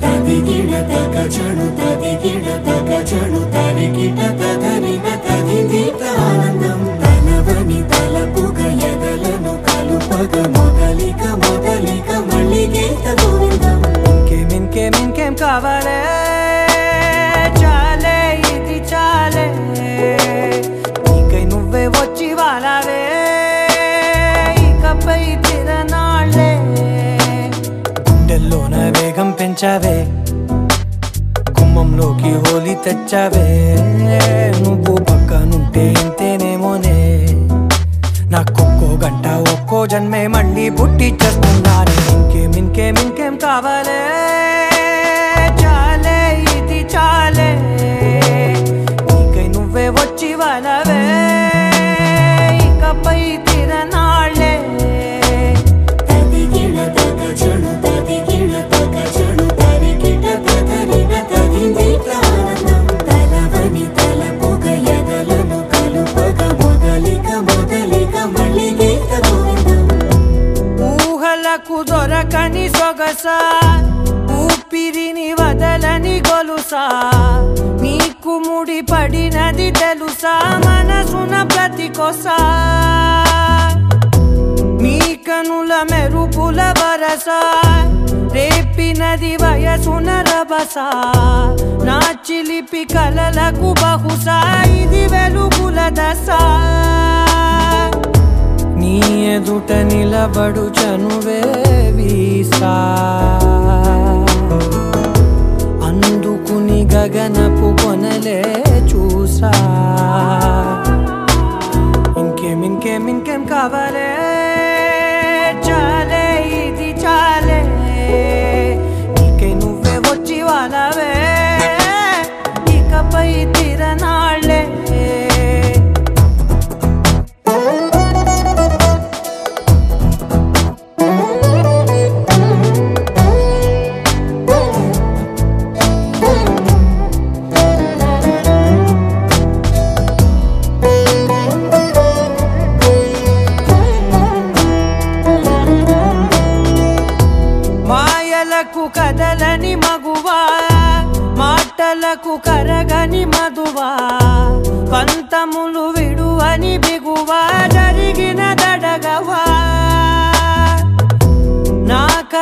తదిగిడ తగచడు తదిగిడ తగచడు తరిగిట తదరిన తదిందిత ఆనందం తనవని తలపుగ ఎదలను కలుపగ మొదలిక మొదలిక మళ్ళీ గీత గోవిందం ఇంకేం కావాలే చాలే ఇది చాలే నీకై నువ్వే వచ్చి వాలావే ఇకపై తిరనాళ్ళే గుండెల్లోన వేగం పెంచావే గుమ్మంలోకి హోలీ తెచ్చావే నువ్వు పక్కనుంటే ఇంతేనేమోనే నాకొక్కో గంట ఒక్కో జన్మే మళ్ళీ పుట్టి చేస్తున్నాను ఇంకేం కావాలే చాలే ఇది చాలే నీకై నువ్వే వచ్చి వాలవే ఇకపై తిరనాళ్ళే తదిగిడ తగచడు తదిగిడ తగచడు తరిగిట తదరిన తదిందిత ఆనందం తలవని తలపుగ ఎదలను కలుపగ మొదలిక మొదలిక మళ్ళీ గీత గోవిందం ఊహలకు దొరకని సొగస ఊపిరిని వదలని గొలుసా నీకు ముడి పడినది తెలుసా మనసున ప్రతి కొసా మీ కనుల మెరుపుల వరస రేపినది వయసున రభస నా చిలిపి కలలకు బహుశా ఇది వెలుగుల దశ నీ ఎదుట నిలబడు చనువే వీసా అందుకుని గగనపు కొనలే చూసా ఇంకేం కావాలే చాలే ఇది చాలే నీకై నువ్వే వచ్చి వాలవే ఇకపై తిరనాళ్ళే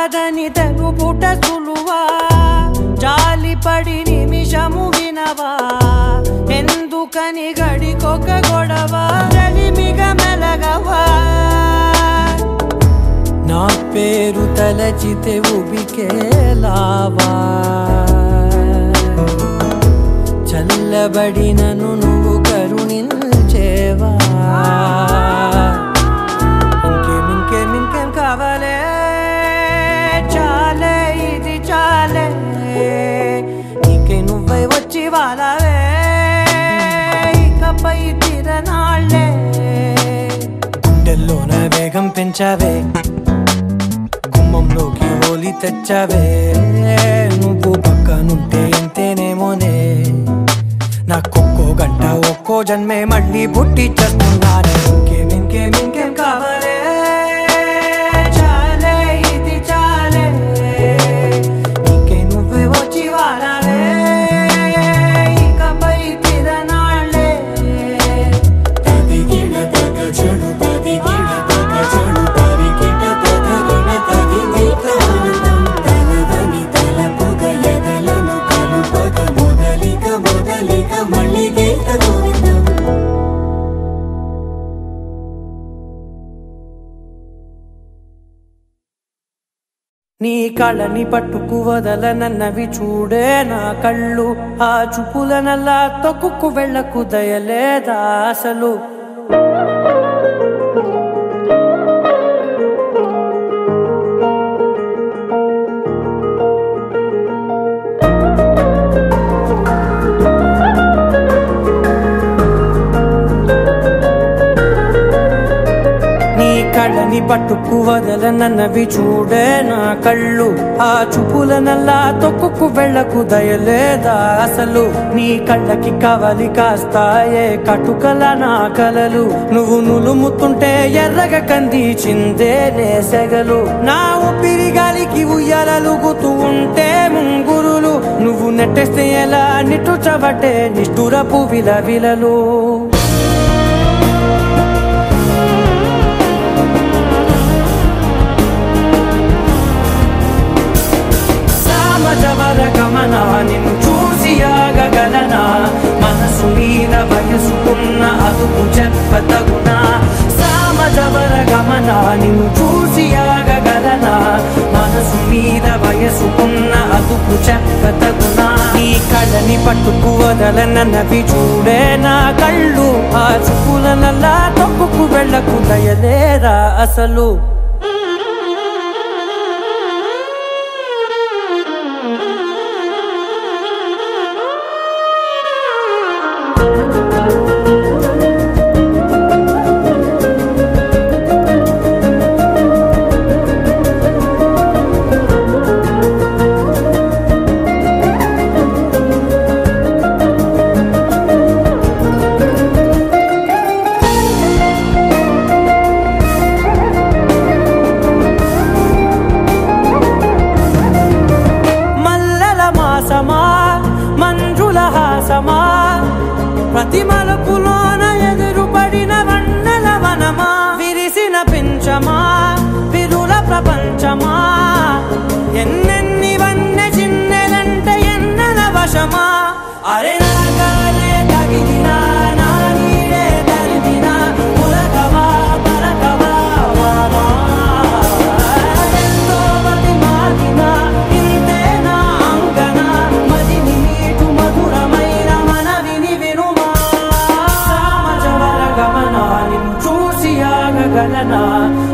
ఆగదని తెలుపుట సులువా జాలిపడి నిమిషము వినవా ఎందుకని గడికొక గొడవ రలిమిగ మెలగవా నా పేరు తలచితే ఉబికేలావా చల్లబడినను నువ్వు కరుణించేవా ఇంకేం కావాలే చాలే ఇది చాలే నీకే నువ్వై వచ్చి వాళ్ళవే ఇకపై తిరనాళ్ళే గుండెల్లోన వేగం పెంచావే గుమ్మంలోకి హోలీ తెచ్చావే నువ్వు పక్కనుంటే ఎంతేనేమోనే నాకొక్కో గంట ఒక్కో జన్మే మళ్ళీ పుట్టి చేస్తున్నానే ఇంకేం కావాలే చాలే ఇది చాలే నీకే నువ్వే వచ్చి వాళ్ళవే ఇకపై తిరనాళ్ళే తదిగిన తగ చెడు తదిగిన తగ చెడు తరికిట తదరిన తదిగిట ఆనందం తలవని తలపుగ ఎదలను కలుపగ మొదలిక మళ్ళీ గీత గోవిందం నీ కళ్ళని పట్టుకు వదలనన్నవి చూడే నా కళ్ళు ఆ చూపులనల్లా తొక్కుకు వెళ్ళకు దయలేదా అసలు కళ్ళని పట్టుకు వదలనన్నవి చూడే నా కళ్ళు ఆ చూపులనల్లా తొక్కుకు వెళ్ళకు దయలేదా అసలు నీ కళ్ళకి కవలి కాస్తాయే కటుకల నా కలలు నువ్వు నులుముతుంటే ఎర్రగా కందిచిందే నేసెగలు నా ఊపిరి గాలికి ఉయ్యాలలుగుతూ ఉంటే ముంగురులు నువ్వు నెట్టేస్తే ఎలా నిట్టుచబట్టే నిష్ఠురపు విలవిలలు సమజవర గమనా నిన్ను చూసి ఆగగలనా మనసు మీద వయసుకున్న అదుపు చెప్పతగునా సమజవర గమనా నిన్ను చూసి ఆగగలనా మనసు మీద వయసుకున్న అదుపు చెప్పతగునా నీ కళ్ళని పట్టుకు వదలనన్నవి చూడే నా కళ్ళు ఆ చూపులనల్లా తొక్కుకు వెళ్ళకు దయలేరా అసలు ప్రతి మలుపులోన ఎదురుపడిన వన్నెల వనమా విరిసిన పించమా విరుల ప్రపంచమా ఎన్నెన్ని వన్నె చిన్నెలంటే ఎన్నెల వశమా అరే నాగాలే తగిలినా నా నీడే తరిమినా ఉలకవా పలకవా వామా ఎంతో మతి మాగినా ఇంతే నా అంకన మదిని నీటు మధురమైన మనవిని వినుమా సమజవర గమనా నిన్ను చూసి ఆగగలనా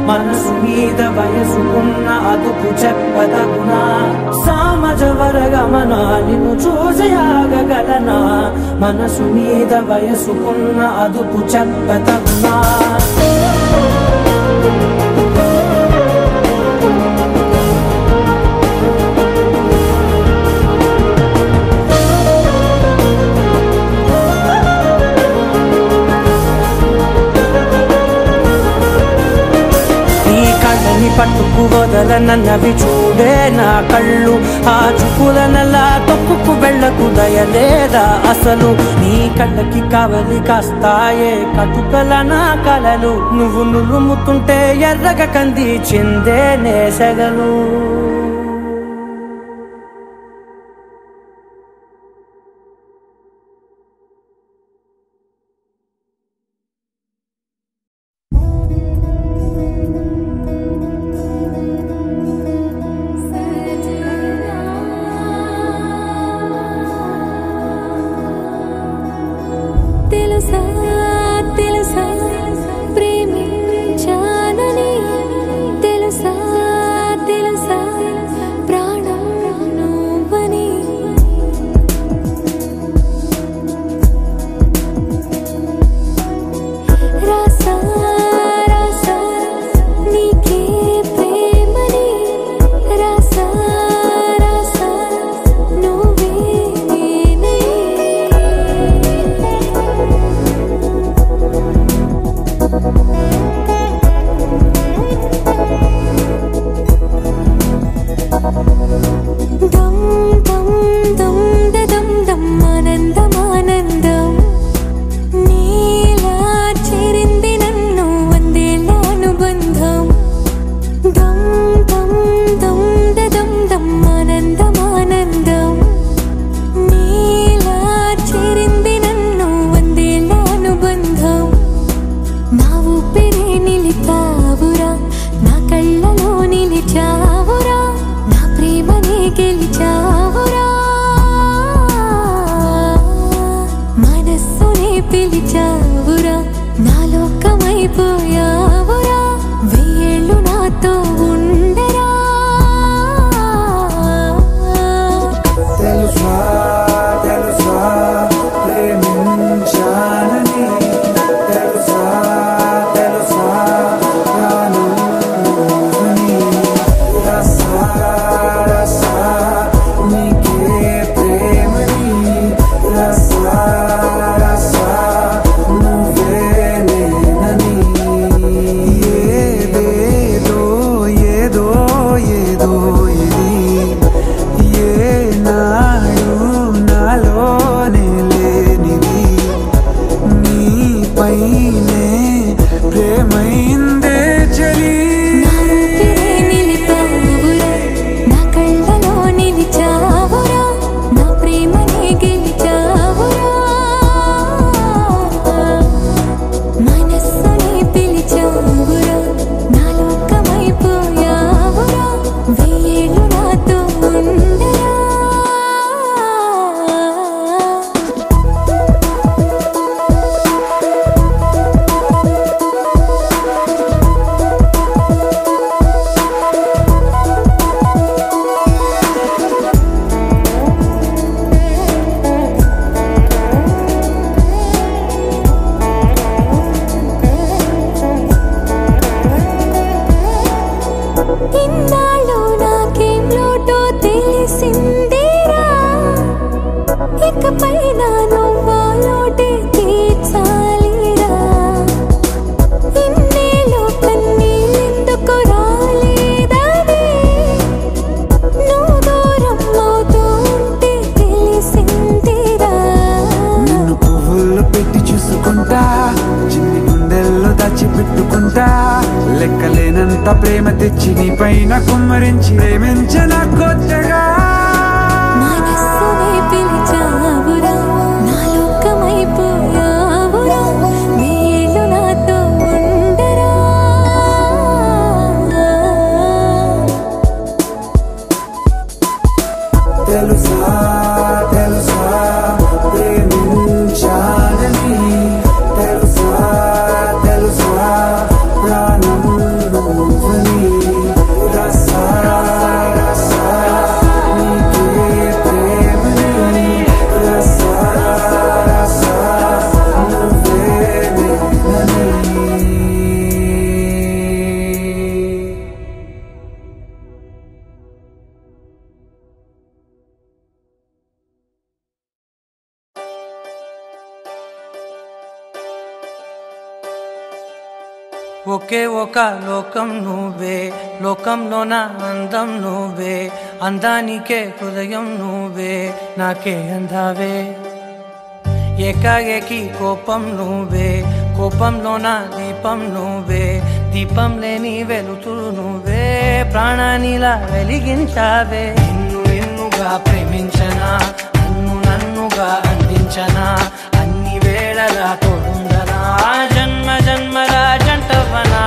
మనసు మీద వయసుకున్న అదుపు చెప్పదగునా సమజవర గమనా నిన్ను చూసి ఆగగలనా మనసు మీద వయసుకున్న అదుపు చెప్పదగునా పట్టుకు వదలనన్నవి చూడే నా కళ్ళు ఆ చూపులనల్లా తొక్కు తప్పుకు వెళ్ళకు దయలేదా అసలు నీ కళ్ళకి కావలి కాస్తాయే కటుకల నా కలలు నువ్వు నులుముతుంటే ఎర్రగ కంది చిందే నేసగలు లెక్కలేనంత ప్రేమ తెచ్చి నీ పైన కుమ్మరించి ప్రేమించిన కొత్తగా మనస్సునే పిలిచావురా నా లోకమైపోయావురా నీళ్ళు నాతో ఉండరా తెలుసా తెలుసా ప్రేమించాలని తెలుసా తెలుసా ప్రాణం నువ్వని రసా రసా నీకే ప్రేమని రసా రసా నువ్వే నేనని ఒకే ఒక లోకం నువ్వే, లోకంలోన అందం నువ్వే, అందానికే హృదయం నువ్వే, నాకే అందావే. ఏకాఏకి కోపం నువ్వే, కోపంలోన దీపం నువ్వే, దీపం లేని వెలుతురు నువ్వే, ప్రాణానిలా వెలిగించావే. నిన్ను నిన్నుగా ప్రేమించనా, నన్ను నన్నుగా అందించనా, అన్ని వేళలా తోడుండనా, జన్మ జన్మల జంటవనా.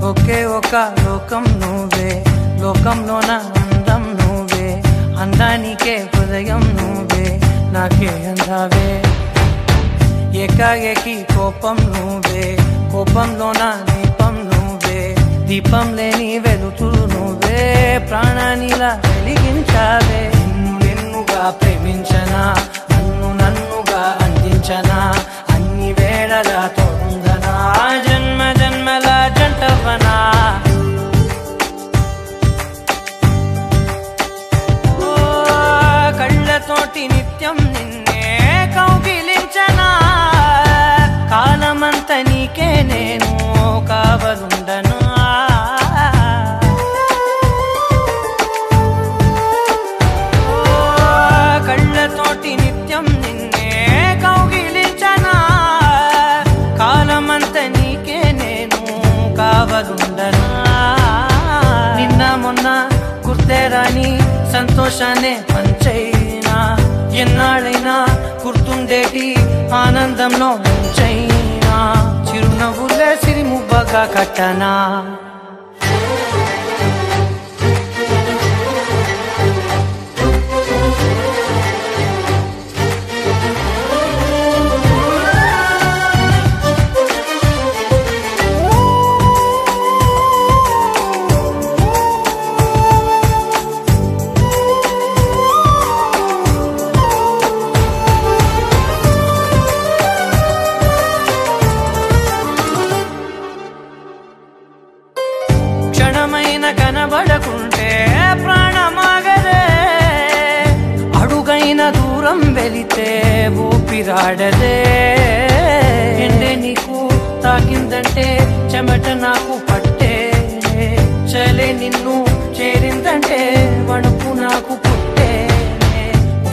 ఒకే ఒక లోకం నువ్వే, లోకంలోన అందం నువ్వే, అందానికే హృదయం నువ్వే, నాకే అందావే. ఏకాఏకి కోపం నువ్వే, కోపంలోన దీపం నువ్వే, దీపం లేని వెలుతురు నువ్వే, ప్రాణానిలా వెలిగించావే. నిన్ను నిన్నుగా ప్రేమించనా, నన్ను నన్నుగా అందించనా, అన్ని వేళలా తోడుందనా, జన్మ జన్మల జంటవనా. కళ్ళతోటి నిత్యం నిన్నే కౌగిలించనా, కాలమంత నీకే నేను కావలుండనా. కళ్ళతోటి నిత్యం నిన్నే కౌగిలించనా, కాలమంత నీకే నేను కావలుండనా. నిన్న మొన్న గుర్తేరాని సంతోషాన్నే పంచైనా, ఎన్నాళ్ళైనా గుర్తుండేటి ఆనందంలో ముంచైనా, చిరునవ్వులే సిరిముబ్బగా కట్టనా. కనబడకుంటే ప్రాణమాగదే, అడుగైన దూరం వెళితే ఊపిరాడదే. ఎండే నీకు తాకిందంటే చెమట నాకు పట్టే, చలే నిన్ను చేరిందంటే వణుకు నాకు పుట్టే.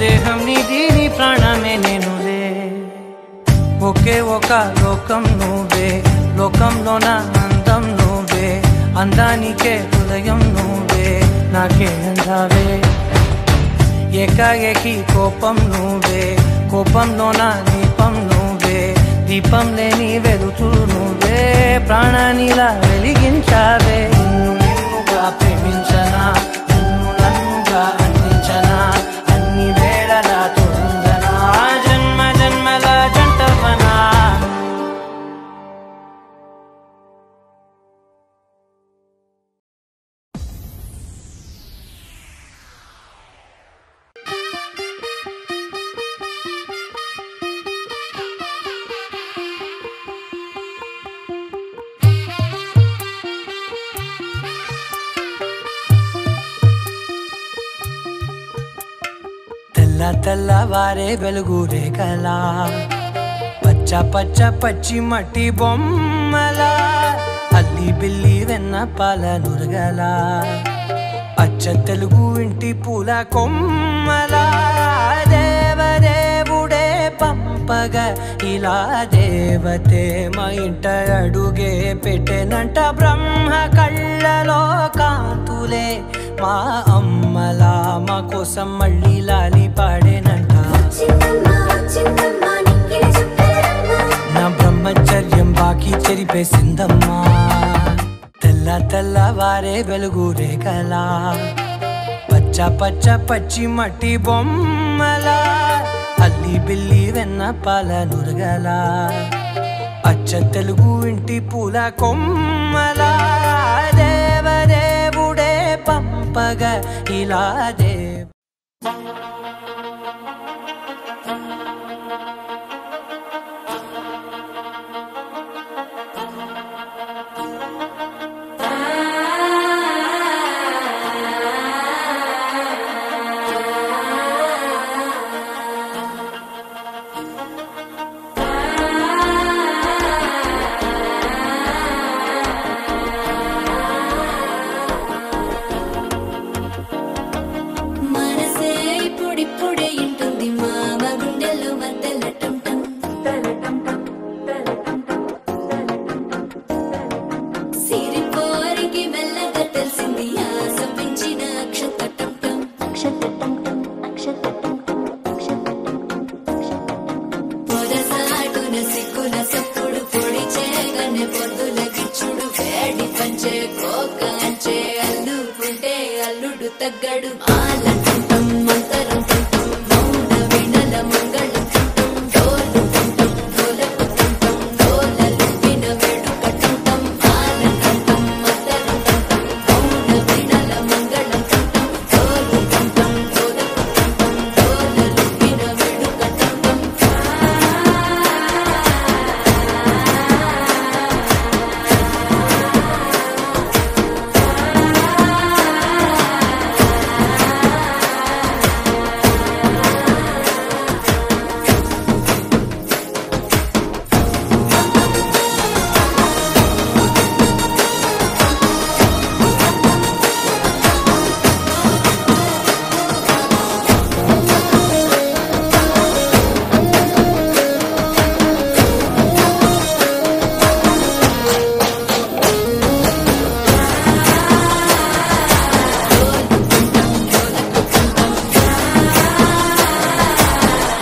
దేహం నీది, నీ ప్రాణమే నేనులే. ఒకే ఒక లోకం నువ్వే, లోకంలోన అందం నువ్వే, అందానికే హృదయం నువ్వే, నాకే అందావే. ఏకాఏకి కోపం నువ్వే, కోపంలోన దీపం నువ్వే, దీపం లేని వెలుతురు నువ్వే, ప్రాణానిలా వెలిగించావే. నిన్ను నిన్నుగా ప్రేమించనా, నన్ను నన్నుగా అందించనా, అన్ని వేళలా తోడుందనా, జన్మ జన్మల జంటవనా. తెల్లవారే వెలుగు రేఖలా, పచ్చ పచ్చ పచ్చి మట్టి బొమ్మలా, అల్లి బిల్లి వెన్న పాల నురగలా, అచ్చ తెలుగు ఇంటి పూల కొమ్మలా, దేవదేవుడే పంపగా ఇలా దేవతే మా ఇంట అడుగే పెట్టెనంట. బ్రహ్మ కళ్ళలో కాంతులే మా అమ్మలా, మా కోసం మళ్ళీ లాలి పాడేనంట. నా బ్రహ్మచర్యం బాకీ చెరిపేసిందమ్మా. తెల్లవారే వెలుగు రేఖలా, పచ్చ పచ్చ పచ్చి మట్టి బొమ్మలా, అల్లి బిల్లి వెన్న పాల నురగలా, అచ్చ తెలుగు ఇంటి పూల కొమ్మలా, దేవదేవుడే పంపగా ఇలా దేవ్. ఒక అంచే అల్లుకుంటే అల్లుడు తగ్గడు ఆలంటుంటాం మంతరం తుంటాం మౌన వీణల మంగళం తుంటాం డోలు తుంటాం డోలకు తుంటాం డోలలు విన వేడుక తుంటాం ఆలంటుంటాం మంతరం తుంటాం మౌన వీణల మంగళం తుంటాం డోలు తుంటాం డోలకు తుంటాం డోలలు విన వేడుక తుంటాం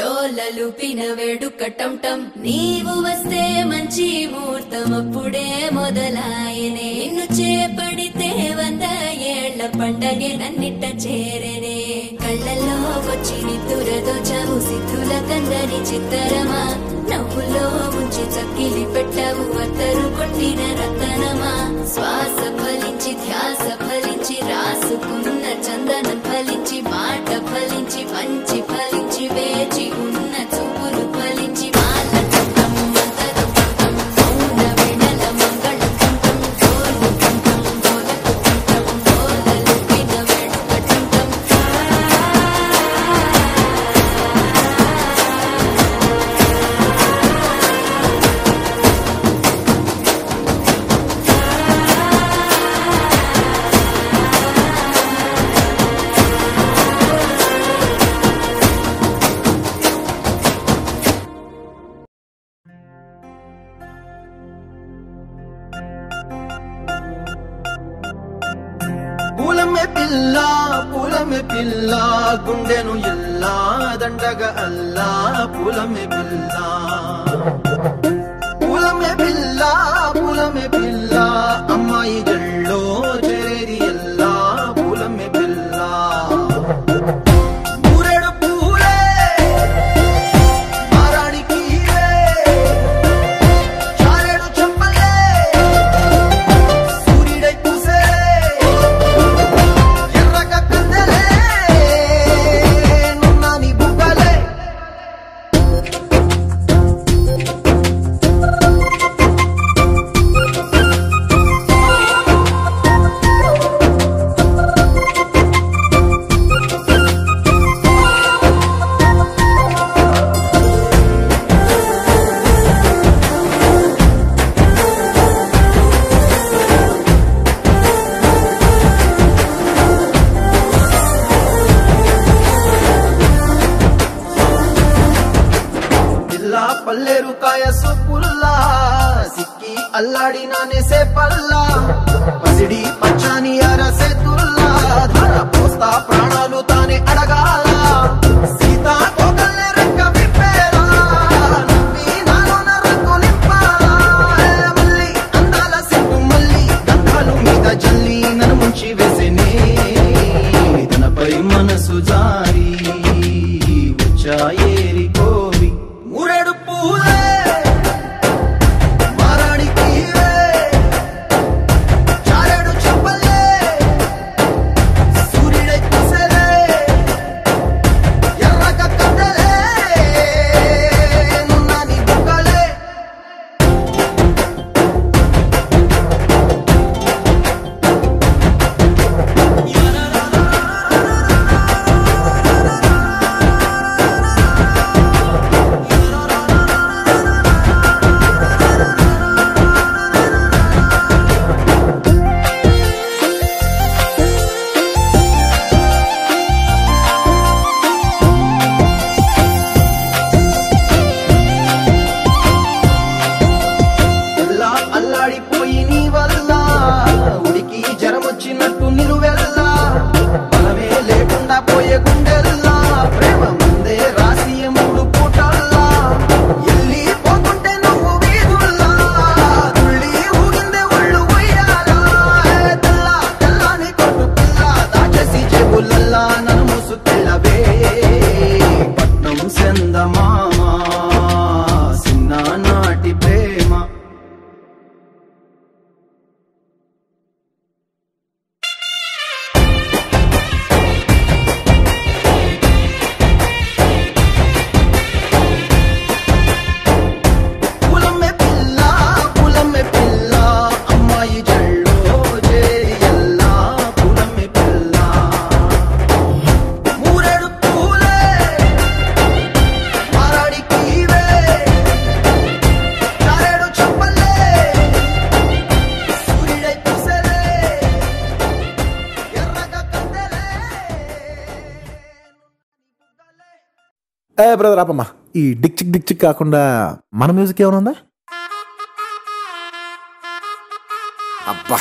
డోలలుపిన వేడుక టంటం నీవు వస్తే మంచి ముహూర్తం అప్పుడే మొదలాయనే నిన్ను చేపడితే 100 ఏళ్ల పండగే నన్నిట్ట చేరనే కళ్ళల్లో వచ్చి నిద్దురదో చవు సిద్ధుల కందని చిత్తరమా నవ్వులో ఉంచి చక్కిలి పెట్టవు అత్తరు కొట్టిన రతనమా శ్వాస ఫలించి ధ్యాస ఫలించి రాసుకున్న చందనం ఫలించి మాట ఫలించి మంచి ఫలించి వేచి ఉన్న చూపులు ఫలించి మాల తుంటం మంతరం తుంటం మౌన వీణల మంగళం తుంటం డోలు తుంటం డోలకు తుంటం డోలలు విన వేడుక తుంటం పూలమే పిల్ల గుండెను ఎల్లా దండగ అల్లా పూలమే పిల్ల పూలమే పిల్ల అమ్మాయి జల్లో చేరేది ఎల్లా పూలమే పిల్ల ఊరేడు పూలే మారాడికి చారేడు చెప్పలే సూర్యుడై పూసే పల్లేరు కాయ సుపుల్లా సిక్కి అల్లాడి నానేసే పల్లా పసిడి పచ్చాని అరసే తుల్లా ధర పోస్తా ప్రాణాలు తానే అడగాల సీతా కోకల్లే రెక్క విప్పేరా నవ్వి నాలోన రంగు నింపాలా మల్లి అందాల సిగ్గు మల్లి గంధాలు మీద జల్లి నన్ను ముంచి వేసేనే తనపై మనసు జారి వచ్చాయేరి కోరి ఊరేడు పూలే మారాడికి చారేడు చెప్పలే సూర్యుడై పూసలే ఎర్రగ కట్టలే నున్నాని బుక్కలే బ్రదర్ ఆపమ్మా. ఈ డిక్చిక్ డిక్చిక్ కాకుండా మన మ్యూజిక్ ఏమైనా ఉందా? అబ్బా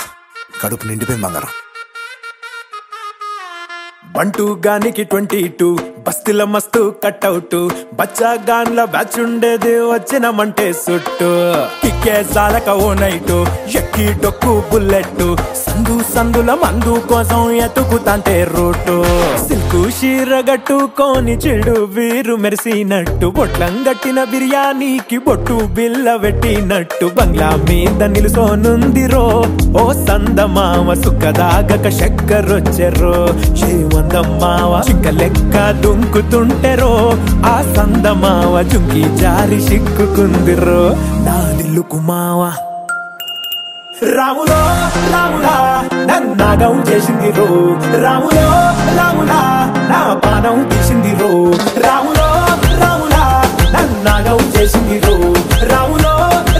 కడుపు నిండిపోయింది బంగారం. బంటూ గానికి 22 బస్తిల మస్తు కట్అవుట్ బచ్చా గాన్ల బ్యాచ్ ఉండేది వచ్చినమంటే సుట్టు కిక్కే సాలక ఓ నైటు ఎక్కి డొక్కు బుల్లెట్ సందు సందుల మందు కోసం ఎతుకుతాంటే రూటు సిల్కు షీరగట్టుకోని చెడు వీరు మెరిసినట్టు బొట్లం గట్టిన బిర్యానీకి బొట్టు బిల్ల పెట్టినట్టు బంగ్లా మీద నిలుసోనుందిరో ఓ సందమామ సుక్కదాగక చక్కరొచ్చెరో ఏమందమ్మావ చిక్క లెక్క దుంకుతుంటెరో ఆ సందమావ జుంకి జారి సిక్కుకుందిరో నా దిల్లుకు మావ రాములో రాములా నన్నాగం చేసింది రో రాములో రాములా నా పానం తీసింది రో రాములో రాములా నన్నాగం చేసింది రో రాములో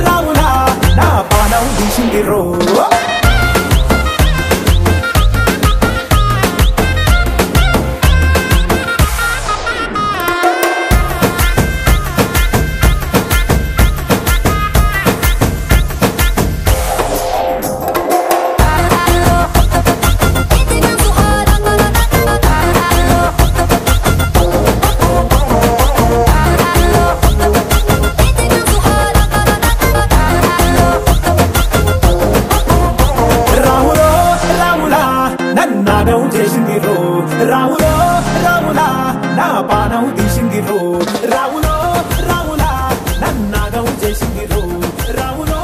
రాములా నా పానం తీసింది రో చేసింది రో రాములో రాములా నా పానం తీసింది రో రాములో రాములా నన్నాగం చేసింది రో రాములో